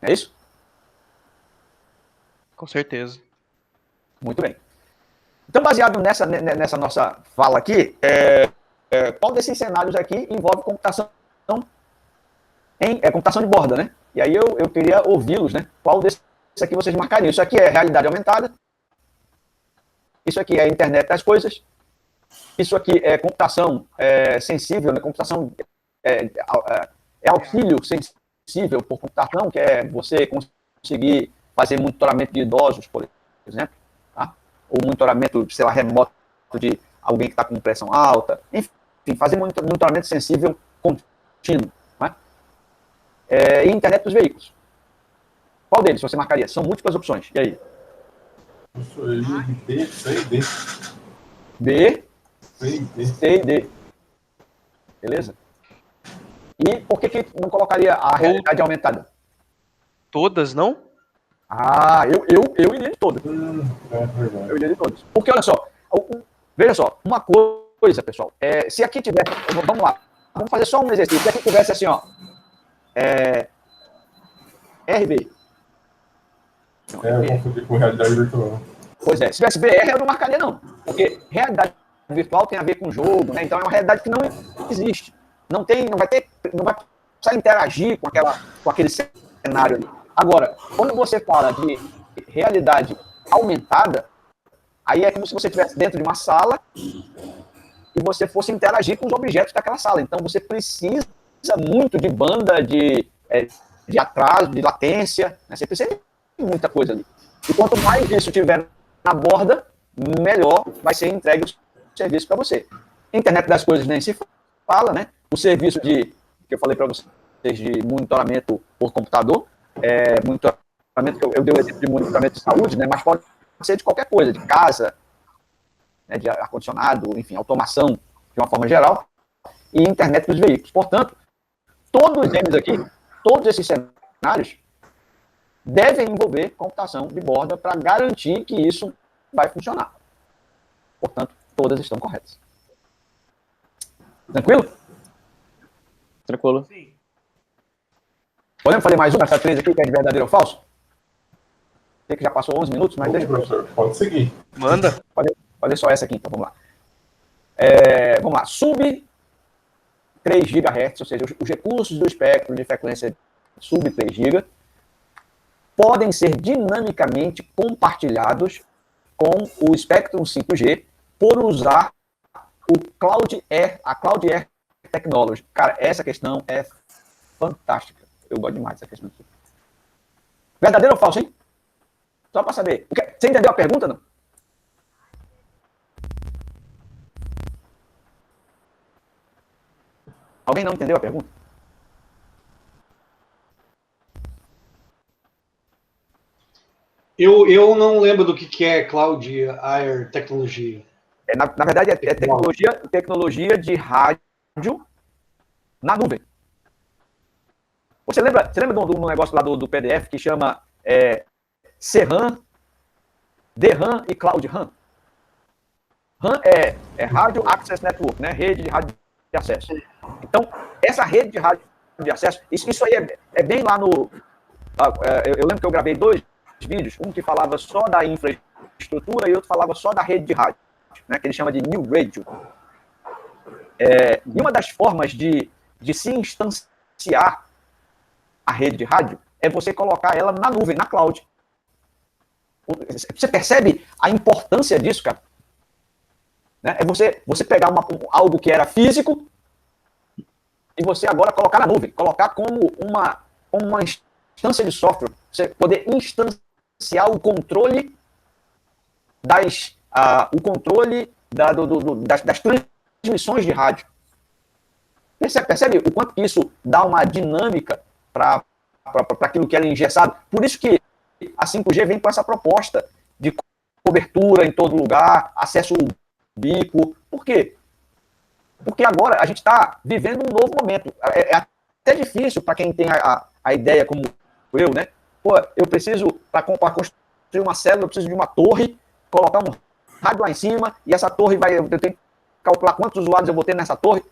É isso? Com certeza. Muito bem. Então, baseado nessa nossa fala aqui, qual desses cenários aqui envolve computação computação de borda, né? E aí eu queria ouvi-los, né? Qual desses aqui vocês marcariam? Isso aqui é realidade aumentada. Isso aqui é internet das coisas. Isso aqui é computação sensível, né? Computação auxílio sensível por computação, que é você conseguir fazer monitoramento de idosos, por exemplo, tá? Ou monitoramento, sei lá, remoto de alguém que está com pressão alta. Enfim, fazer monitoramento sensível contínuo. Né? E internet dos veículos. Qual deles você marcaria? São múltiplas opções. E aí? Eu sou B, C e D. B, C e D. C e D. Beleza? E por que não colocaria a realidade aumentada? Todas, não? Ah, eu iria de todas. Verdade. Eu iria de todas. Porque, olha só, veja só, uma coisa, pessoal, se aqui tivesse, vamos lá, vamos fazer só um exercício, se aqui tivesse assim, ó, RB. Eu confundi com realidade virtual. Pois é, se tivesse VR, eu não marcaria não, porque realidade virtual tem a ver com jogo, né? Então é uma realidade que não existe. Não vai precisar interagir com aquele cenário ali. Agora, quando você fala de realidade aumentada, aí é como se você estivesse dentro de uma sala e você fosse interagir com os objetos daquela sala. Então você precisa muito de banda, de atraso, de latência, né? Você precisa de muita coisa ali. E quanto mais isso tiver na borda, melhor vai ser entregue o serviço para você. Internet das coisas nem se fala, né? O serviço que eu falei para vocês de monitoramento por computador, monitoramento, eu dei o exemplo de monitoramento de saúde, né? Mas pode ser de qualquer coisa, de casa, né? De ar-condicionado, enfim, automação de uma forma geral, e internet dos veículos. Portanto, todos eles aqui, todos esses cenários, devem envolver computação de borda para garantir que isso vai funcionar. Portanto, todas estão corretas. Tranquilo? Tranquilo. Sim. Podemos fazer mais uma, essa 3 aqui, que é de verdadeiro ou falso? Sei que já passou 11 minutos, mas deixa eu... Professor, pode seguir. Manda. Fazer só essa aqui, então, vamos lá. Vamos lá. 3 GHz, ou seja, os recursos do espectro de frequência sub 3 GB, podem ser dinamicamente compartilhados com o Spectrum 5G por usar a Cloud Air Technology. Cara, essa questão é fantástica. Eu gosto demais dessa questão aqui. Verdadeiro ou falso, hein? Só para saber. Você entendeu a pergunta, não? Alguém não entendeu a pergunta? Eu não lembro do que é Cloud Air Technology. Na verdade, é tecnologia de rádio na nuvem. Você lembra do negócio lá do PDF que chama CRAN, DRAM e Cloud RAM? RAM é Radio Access Network, né? Rede de rádio de acesso. Então, essa rede de rádio de acesso, isso aí é bem lá no... Eu lembro que eu gravei 2 vídeos, um que falava só da infraestrutura e outro falava só da rede de rádio, né, que ele chama de New Radio. E uma das formas de se instanciar a rede de rádio é você colocar ela na nuvem, na cloud. Você percebe a importância disso, cara? Né? É você pegar algo que era físico e você agora colocar na nuvem, colocar como uma instância de software, você poder instanciar o controle das transmissões de rádio. Percebe o quanto que isso dá uma dinâmica para aquilo que era engessado? Por isso que a 5G vem com essa proposta de cobertura em todo lugar, acesso ubiquo. Por quê? Porque agora a gente está vivendo um novo momento. É até difícil para quem tem a ideia como eu, né? Pô, eu preciso, para construir uma célula, eu preciso de uma torre, colocar um rádio lá em cima, e essa torre eu tenho que calcular quantos usuários eu vou ter nessa torre.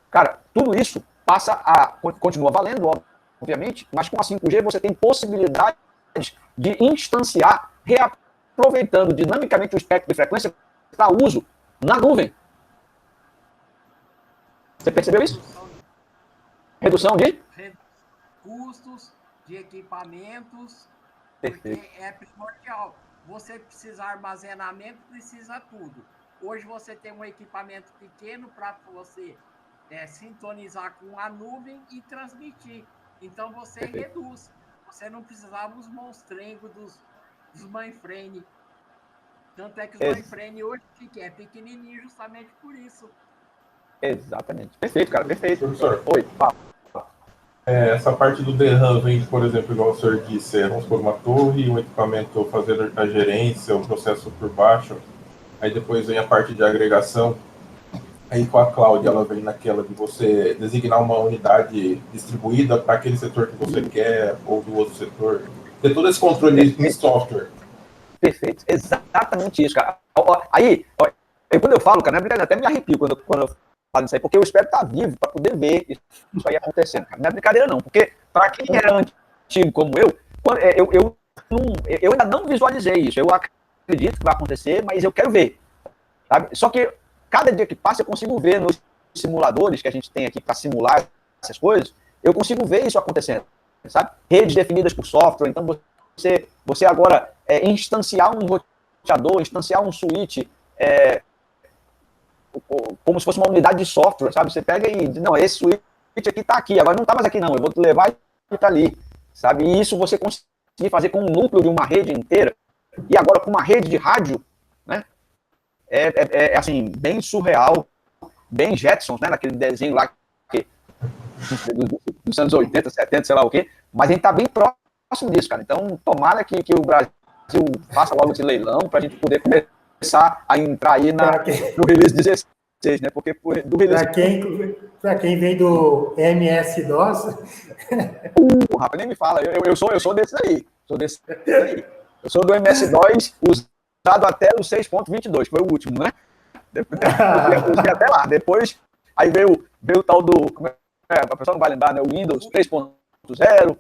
Cara, tudo isso continua valendo, obviamente, mas com a 5G você tem possibilidade de instanciar, reaproveitando dinamicamente o espectro de frequência para uso na nuvem. Você percebeu isso? Redução de custos, de equipamentos, Perfeito. porque é primordial. Você precisa armazenamento, precisa tudo. Hoje você tem um equipamento pequeno para você sintonizar com a nuvem e transmitir. Então você Perfeito. reduz. Você não precisava dos monstrengos dos mainframe. Tanto é que os mainframe hoje é pequenininho justamente por isso. Exatamente. Perfeito, cara. Perfeito. Professor. Oi, fala. Essa parte do DRAM vem, por exemplo, igual o senhor disse, vamos por uma torre, um equipamento fazer a gerência, o processo por baixo, aí depois vem a parte de agregação, aí com a cloud ela vem naquela de você designar uma unidade distribuída para aquele setor que você quer, ou do outro setor, ter todo esse controle em software. Perfeito, exatamente isso, cara. Aí, quando eu falo, cara, eu até me arrepio quando eu falo isso aí, porque eu espero estar vivo para poder ver isso aí acontecendo, cara. Não é brincadeira não, porque para quem era antigo como eu ainda não visualizei isso. Eu acredito que vai acontecer, mas eu quero ver, sabe? Só que cada dia que passa eu consigo ver nos simuladores que a gente tem aqui para simular essas coisas, eu consigo ver isso acontecendo, sabe? Redes definidas por software, então você agora instanciar um roteador, instanciar um switch, como se fosse uma unidade de software, sabe? Você pega e diz, não, esse switch aqui está aqui, agora não está mais aqui não, eu vou te levar e está ali, sabe? E isso você conseguir fazer com um núcleo de uma rede inteira, e agora com uma rede de rádio, né? Assim, bem surreal, bem Jetsons, né? Naquele desenho lá dos anos 80, 70, sei lá o quê, mas a gente está bem próximo disso, cara. Então, tomara que o Brasil faça logo esse leilão para a gente poder começar a entrar aí no release 16, né? Porque do release... Para quem vem do MS-DOS... rapaz, nem me fala. Eu sou desse aí. Eu sou do MS-DOS usado até o 6.22, foi o último, né? Depois até lá. Depois, aí veio o tal do... a pessoa não vai lembrar, né? O Windows 3.0.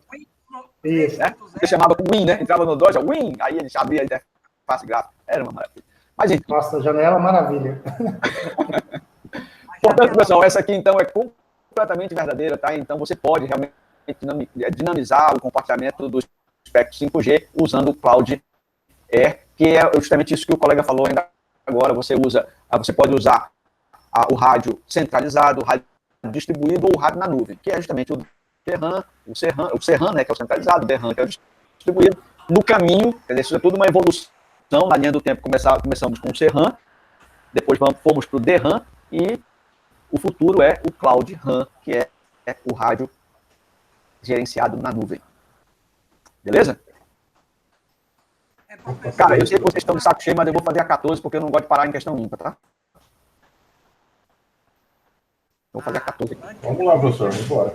Isso, né? Você chamava com Win, né? Entrava no DOS, Win, aí ele abria a interface gráfica. Era uma maravilha. Mas, gente, nossa, janela maravilha. Portanto, pessoal, essa aqui, então, é completamente verdadeira, tá? Então, você pode realmente dinamizar o compartilhamento do espectro 5G usando o Cloud Air, que é justamente isso que o colega falou ainda agora. Você pode usar o rádio centralizado, o rádio distribuído ou o rádio na nuvem, que é justamente o DRAM, o CRAN, né, que é o centralizado, o DRAM, que é o distribuído. No caminho, quer dizer, isso é tudo uma evolução. Na linha do tempo, começamos com o CRAN, depois fomos para o DRAM, e o futuro é o Cloud RAM, que é o rádio gerenciado na nuvem. Beleza? Cara, eu sei que vocês estão de saco cheio, mas eu vou fazer a 14 porque eu não gosto de parar em questão ímpar, tá? Vou fazer a 14 aqui. Vamos lá, professor, vamos embora.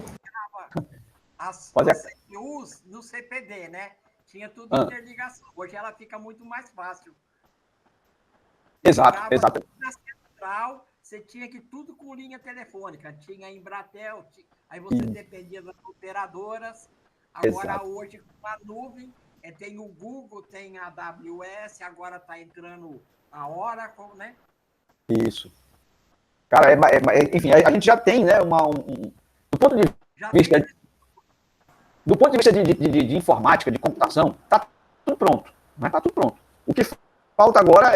As Fazer a- CPUs no CPD, né? Tinha tudo interligação. Hoje ela fica muito mais fácil. Exato, Ficava exato. na central, você tinha que tudo com linha telefônica. Tinha a Embratel, aí você dependia das operadoras. Agora, Exato. hoje, com a nuvem, tem o Google, tem a AWS, agora está entrando a Oracle, né? Isso. Cara, enfim, a gente já tem, né, do ponto de Já vista, tem- do ponto de vista de informática, de computação, tá tudo pronto, né? Tá tudo pronto. O que falta agora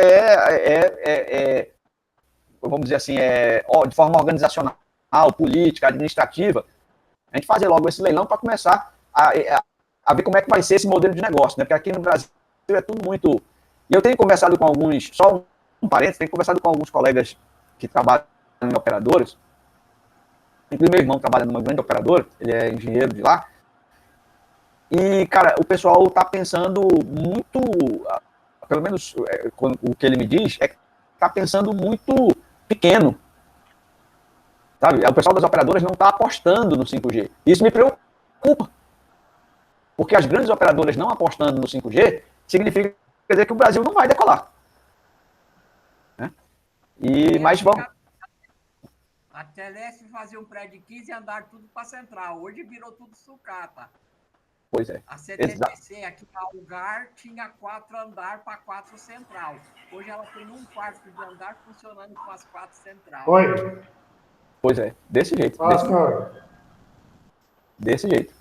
vamos dizer assim, de forma organizacional, política, administrativa, a gente fazer logo esse leilão para começar a ver como é que vai ser esse modelo de negócio, né? Porque aqui no Brasil é tudo muito... E eu tenho conversado com alguns, só um parênteses, tenho conversado com alguns colegas que trabalham em operadoras, inclusive meu irmão trabalha numa grande operadora, ele é engenheiro de lá, e, cara, o pessoal está pensando muito, pelo menos o que ele me diz, é que está pensando muito pequeno, sabe? O pessoal das operadoras não está apostando no 5G. Isso me preocupa, porque as grandes operadoras não apostando no 5G significa dizer que o Brasil não vai decolar. Né? Mas vamos... A Telesp fazia um prédio de 15 andares tudo para central. Hoje virou tudo sucata. Pois é. A CTTC aqui na Algar tinha 4 andares para 4 central. Hoje ela tem um quarto de andar funcionando com as 4 central. Oi. Pois é, desse jeito. Fala, senhor. Desse jeito.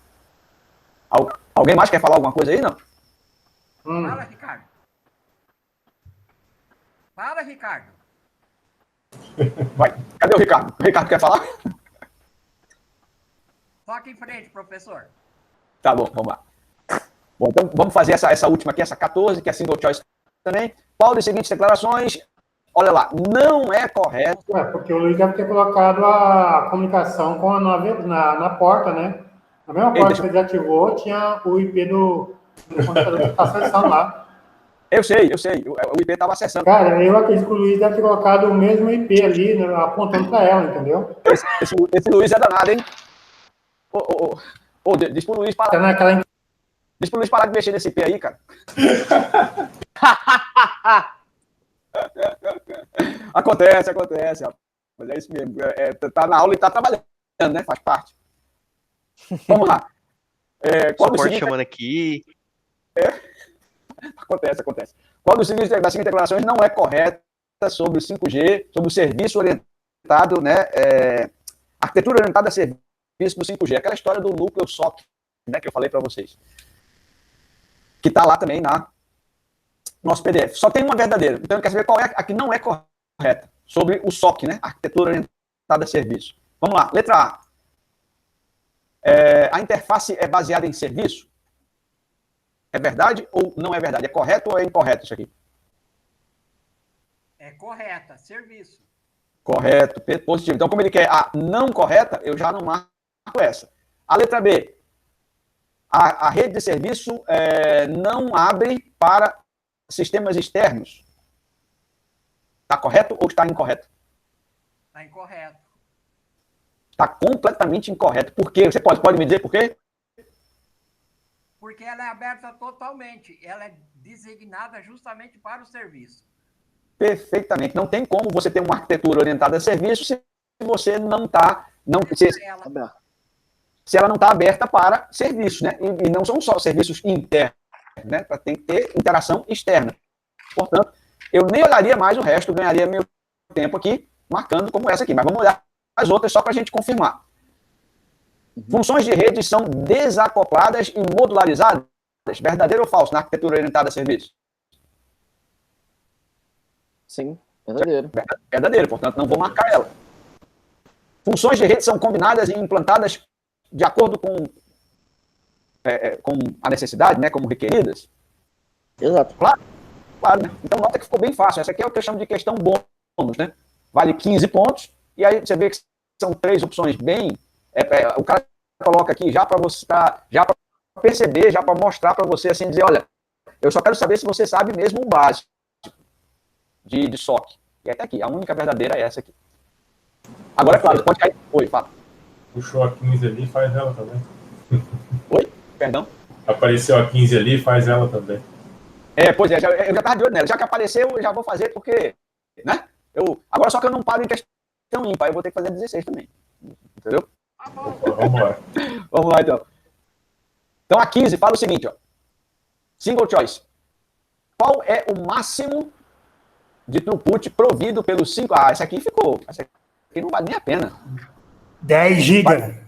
Alguém mais quer falar alguma coisa aí, não? Fala, Ricardo. Fala, Ricardo. Vai. Cadê o Ricardo? O Ricardo quer falar? Toca em frente, professor. Tá bom, vamos lá. Bom, então vamos fazer essa última aqui, essa 14, que é single choice também. Qual das seguintes declarações, olha lá, não é correto... Porque o Luiz deve ter colocado a comunicação com na porta, né? Na mesma porta que ele desativou, tinha o IP do computador que está acessando lá. Eu sei. O IP estava acessando. Cara, eu acredito que o Luiz deve ter colocado o mesmo IP ali, né, apontando para ela, entendeu? Esse Luiz é danado, hein? Diz pro Luiz parar. Tá naquela... Diz pro Luiz parar de mexer nesse IP aí, cara. Acontece, rapaz. Mas é isso mesmo. Tá na aula e tá trabalhando, né? Faz parte. Vamos lá. Suporte chamando aqui. Acontece. Qual das seguintes declarações não é correta sobre o 5G, sobre o serviço orientado, né? Arquitetura orientada a serviço do 5G. Aquela história do núcleo SOC, né? Que eu falei para vocês. Que está lá também na nosso PDF. Só tem uma verdadeira. Então eu quero saber qual é a que não é correta sobre o SOC, né? Arquitetura orientada a serviço. Vamos lá. Letra A. A interface é baseada em serviço? É verdade ou não é verdade? É correto ou é incorreto isso aqui? É correta, serviço. Correto, positivo. Então, como ele quer a não correta, eu já não marco essa. A letra B. A rede de serviço não abre para sistemas externos. Está correto ou está incorreto? Está incorreto. Está completamente incorreto. Por quê? Você pode me dizer por quê? Porque ela é aberta totalmente. Ela é designada justamente para o serviço. Perfeitamente. Não tem como você ter uma arquitetura orientada a serviço se você não está... Se ela não está aberta para serviços, né? E não são só serviços internos, né? Tem que ter interação externa. Portanto, eu nem olharia mais o resto, ganharia meu tempo aqui marcando como essa aqui, mas vamos olhar as outras só para a gente confirmar. Funções de rede são desacopladas e modularizadas? Verdadeiro ou falso na arquitetura orientada a serviço? Sim, verdadeiro. Verdadeiro, portanto, não vou marcar ela. Funções de rede são combinadas e implantadas de acordo com a necessidade, né, como requeridas? Exato. Claro, né? Então, nota que ficou bem fácil. Essa aqui é o que eu chamo de questão bônus, né? Vale 15 pontos, e aí você vê que são 3 opções bem... o cara coloca aqui já para você já para perceber, já para mostrar para você, assim, dizer, olha, eu só quero saber se você sabe mesmo o básico de SOC. E até aqui, a única verdadeira é essa aqui. Agora, é claro, você pode cair... Oi, fala. Puxou a 15 ali, faz ela também. Oi? Perdão? Apareceu a 15 ali, faz ela também. Pois é, eu já estava de olho nela. Já que apareceu, eu já vou fazer, porque, né? Agora só que eu não paro em questão ímpar, eu vou ter que fazer 16 também. Entendeu? Vamos embora. Vamos lá, então. Então, a 15 fala o seguinte, ó. Single choice. Qual é o máximo de throughput provido pelo 5? Essa aqui ficou. Essa aqui não vale nem a pena. 10 GB.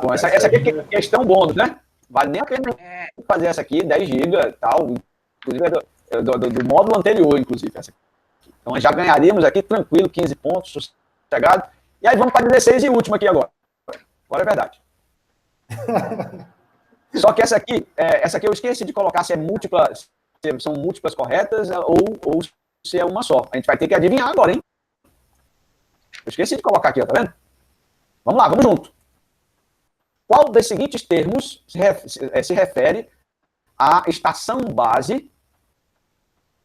Bom, essa aqui é questão bônus, né? Vale nem a pena fazer essa aqui, 10 GB e tal. Inclusive do módulo anterior, inclusive. Essa aqui. Então, já ganharíamos aqui, tranquilo, 15 pontos, sossegado. E aí vamos para 16 e última aqui agora. Agora é verdade. Só que essa aqui eu esqueci de colocar se são múltiplas corretas ou se é uma só. A gente vai ter que adivinhar agora, hein? Eu esqueci de colocar aqui, ó, tá vendo? Vamos lá, vamos junto. Qual dos seguintes termos se refere à estação base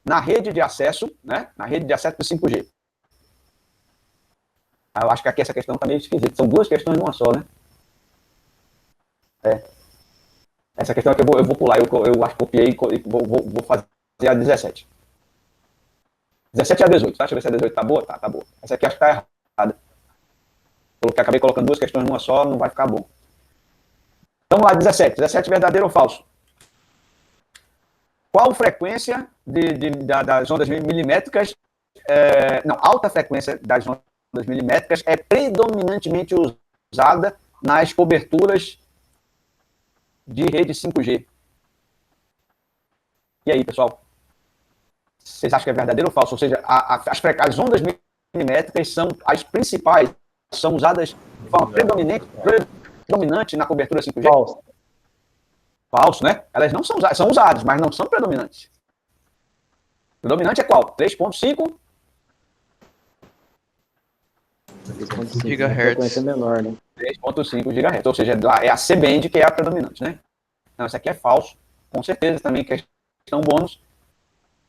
na rede de acesso, né? Na rede de acesso do 5G? Eu acho que aqui essa questão está meio esquisita. São 2 questões numa só, né? Essa questão aqui eu vou pular. Eu acho que copiei e vou fazer a 17. 17 e a 18, tá? Deixa eu ver se a 18 tá boa. Tá boa. Essa aqui acho que tá errada. Acabei colocando 2 questões numa só, não vai ficar bom. Então, vamos lá, 17. 17 verdadeiro ou falso? Qual frequência das ondas milimétricas... alta frequência das ondas milimétricas é predominantemente usada nas coberturas de rede 5G. E aí, pessoal? Vocês acham que é verdadeiro ou falso? Ou seja, as ondas milimétricas são as principais, são usadas de forma predominante na cobertura 5G? Falso. Falso, né? Elas não são usadas, mas não são predominantes. Predominante é qual? 3.5? 3.5 GHz. Frequência menor, né? 3.5 GHz. Ou seja, é a C-band que é a predominante, né? Não, isso aqui é falso. Com certeza também questão bônus.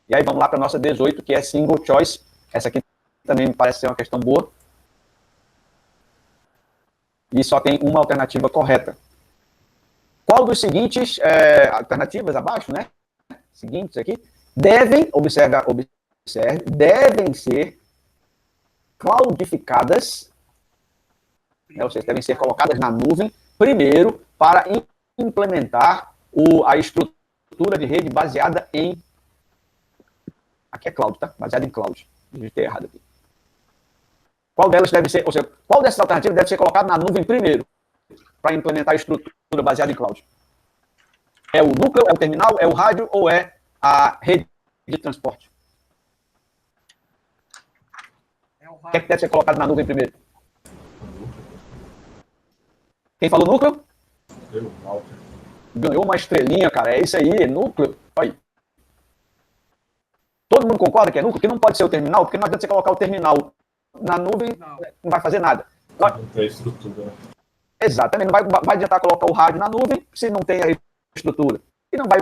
E aí vamos lá para a nossa 18, que é single choice. Essa aqui também me parece ser uma questão boa. E só tem uma alternativa correta. Qual dos seguintes alternativas abaixo, né? Seguintes aqui, devem ser cloudificadas, né? Ou seja, devem ser colocadas na nuvem primeiro para implementar a estrutura de rede baseada em... Aqui é cloud, tá? Baseada em cloud. Digitei errado aqui. Qual delas deve ser, ou seja, qual dessas alternativas deve ser colocada na nuvem primeiro para implementar a estrutura baseada em cloud? É o núcleo, é o terminal, é o rádio ou é a rede de transporte? O que é que deve ser colocado na nuvem primeiro? Quem falou núcleo? Ganhou uma estrelinha, cara. É isso aí, é núcleo. Olha aí. Todo mundo concorda que é núcleo? Que não pode ser o terminal, porque não adianta você colocar o terminal na nuvem, não vai fazer nada. Não tem estrutura. Exatamente, não vai adiantar colocar o rádio na nuvem se não tem a estrutura. E não vai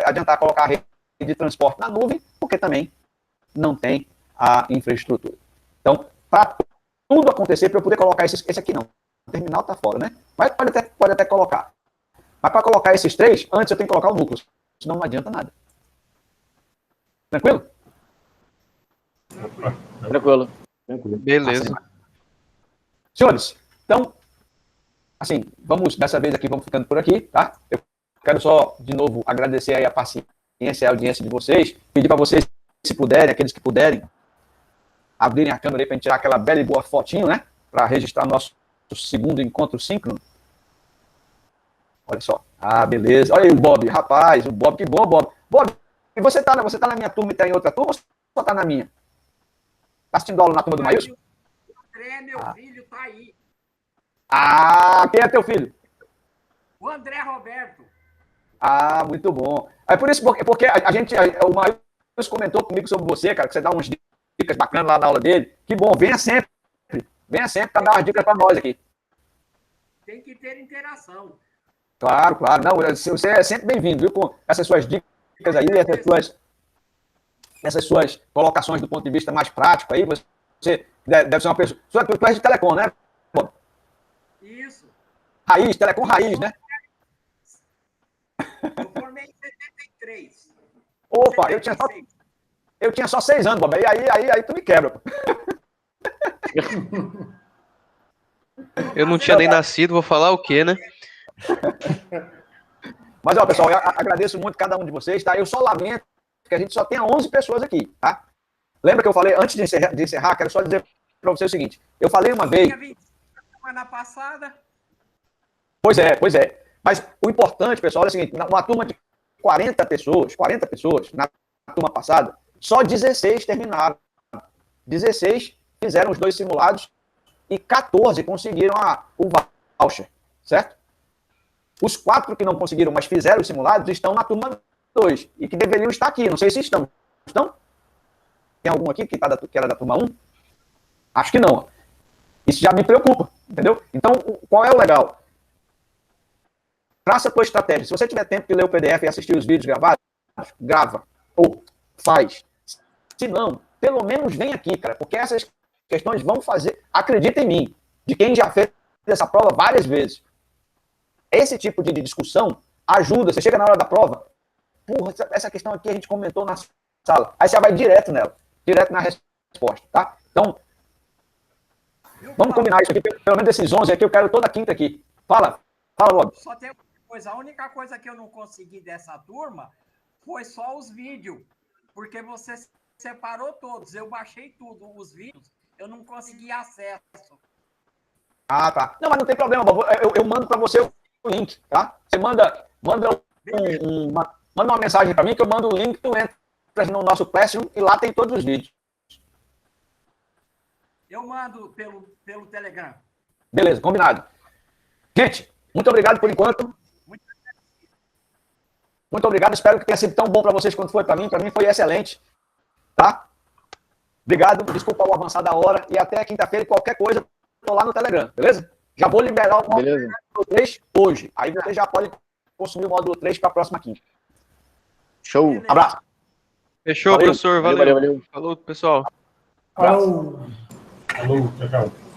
adiantar colocar a rede de transporte na nuvem, porque também não tem a infraestrutura. Então, para tudo acontecer, para eu poder colocar esse aqui não. O terminal está fora, né? Mas pode até colocar. Mas para colocar esses 3, antes eu tenho que colocar o núcleo. Senão não adianta nada. Tranquilo? Tranquilo. Beleza. Senhores, então, assim, dessa vez aqui, vamos ficando por aqui, tá? Eu quero só, de novo, agradecer aí a paciência e a audiência de vocês, pedir para vocês, se puderem, aqueles que puderem, abrirem a câmera aí para a gente tirar aquela bela e boa fotinho, né? Para registrar nosso segundo encontro síncrono. Olha só. Ah, beleza. Olha aí o Bob. Rapaz, o Bob, que bom, Bob. Bob, e você tá na minha turma e tá em outra turma ou só tá na minha? Tá assistindo aula na turma do Maílson? André, meu filho, tá aí. Ah, quem é teu filho? O André Roberto. Ah, muito bom. É por isso, porque o Maílson comentou comigo sobre você, cara, que você dá umas dicas bacanas lá na aula dele. Que bom, venha sempre. Venha sempre para dar umas dicas para nós aqui. Tem que ter interação. Claro, claro. Não, você é sempre bem-vindo, viu? Com essas suas dicas aí, essas suas colocações do ponto de vista mais prático aí. Você deve ser uma pessoa. Tu és de telecom, né? Isso. Raiz, telecom raiz, né? Eu formei em 73. Opa, eu tinha só 6 anos, Bob. Aí tu me quebra. Eu não tinha nem nascido, vou falar o quê, né? Mas, ó, pessoal, eu agradeço muito cada um de vocês, tá? Eu só lamento que a gente só tenha 11 pessoas aqui, tá? Lembra que eu falei, antes de encerrar, quero só dizer para você o seguinte. Eu falei uma vez... Semana passada... Pois é. Mas o importante, pessoal, é o seguinte, uma turma de 40 pessoas, na turma passada, só 16 terminaram. 16 fizeram os 2 simulados e 14 conseguiram o voucher, certo? Os 4 que não conseguiram, mas fizeram os simulados, estão na turma 2 e que deveriam estar aqui. Não sei se estão. Estão? Tem algum aqui que era da turma 1? Acho que não. Isso já me preocupa, entendeu? Então, qual é o legal? Traça a tua estratégia. Se você tiver tempo de ler o PDF e assistir os vídeos gravados, grava. Ou faz. Se não, pelo menos vem aqui, cara, porque essas questões vão fazer, acredita em mim, de quem já fez essa prova várias vezes. Esse tipo de discussão ajuda. Você chega na hora da prova, porra, essa questão aqui a gente comentou na sala. Aí você vai direto nela, direto na resposta, tá? Então, vamos combinar isso aqui, pelo menos esses 11 aqui, eu quero toda quinta aqui. Fala, Bob. Só tem uma coisa, a única coisa que eu não consegui dessa turma foi só os vídeos, porque você separou todos, eu baixei tudo, os vídeos, eu não consegui acesso. Ah, tá. Não, mas não tem problema, Bob. Eu mando para você o link, tá? Você manda uma mensagem para mim que eu mando o link, tu entra no nosso Classroom e lá tem todos os vídeos. Eu mando pelo Telegram. Beleza, combinado. Gente, muito obrigado por enquanto. Muito obrigado, espero que tenha sido tão bom para vocês quanto foi para mim. Para mim foi excelente, tá? Obrigado, desculpa o avançar da hora e até quinta-feira, qualquer coisa, tô lá no Telegram, beleza? Já vou liberar o módulo 3 hoje. Aí você já pode consumir o módulo 3 para a próxima quinta. Show. Abraço. Fechou, Valeu. professor. Valeu. Valeu. Falou, pessoal. Falou. Falou, tchau, tchau.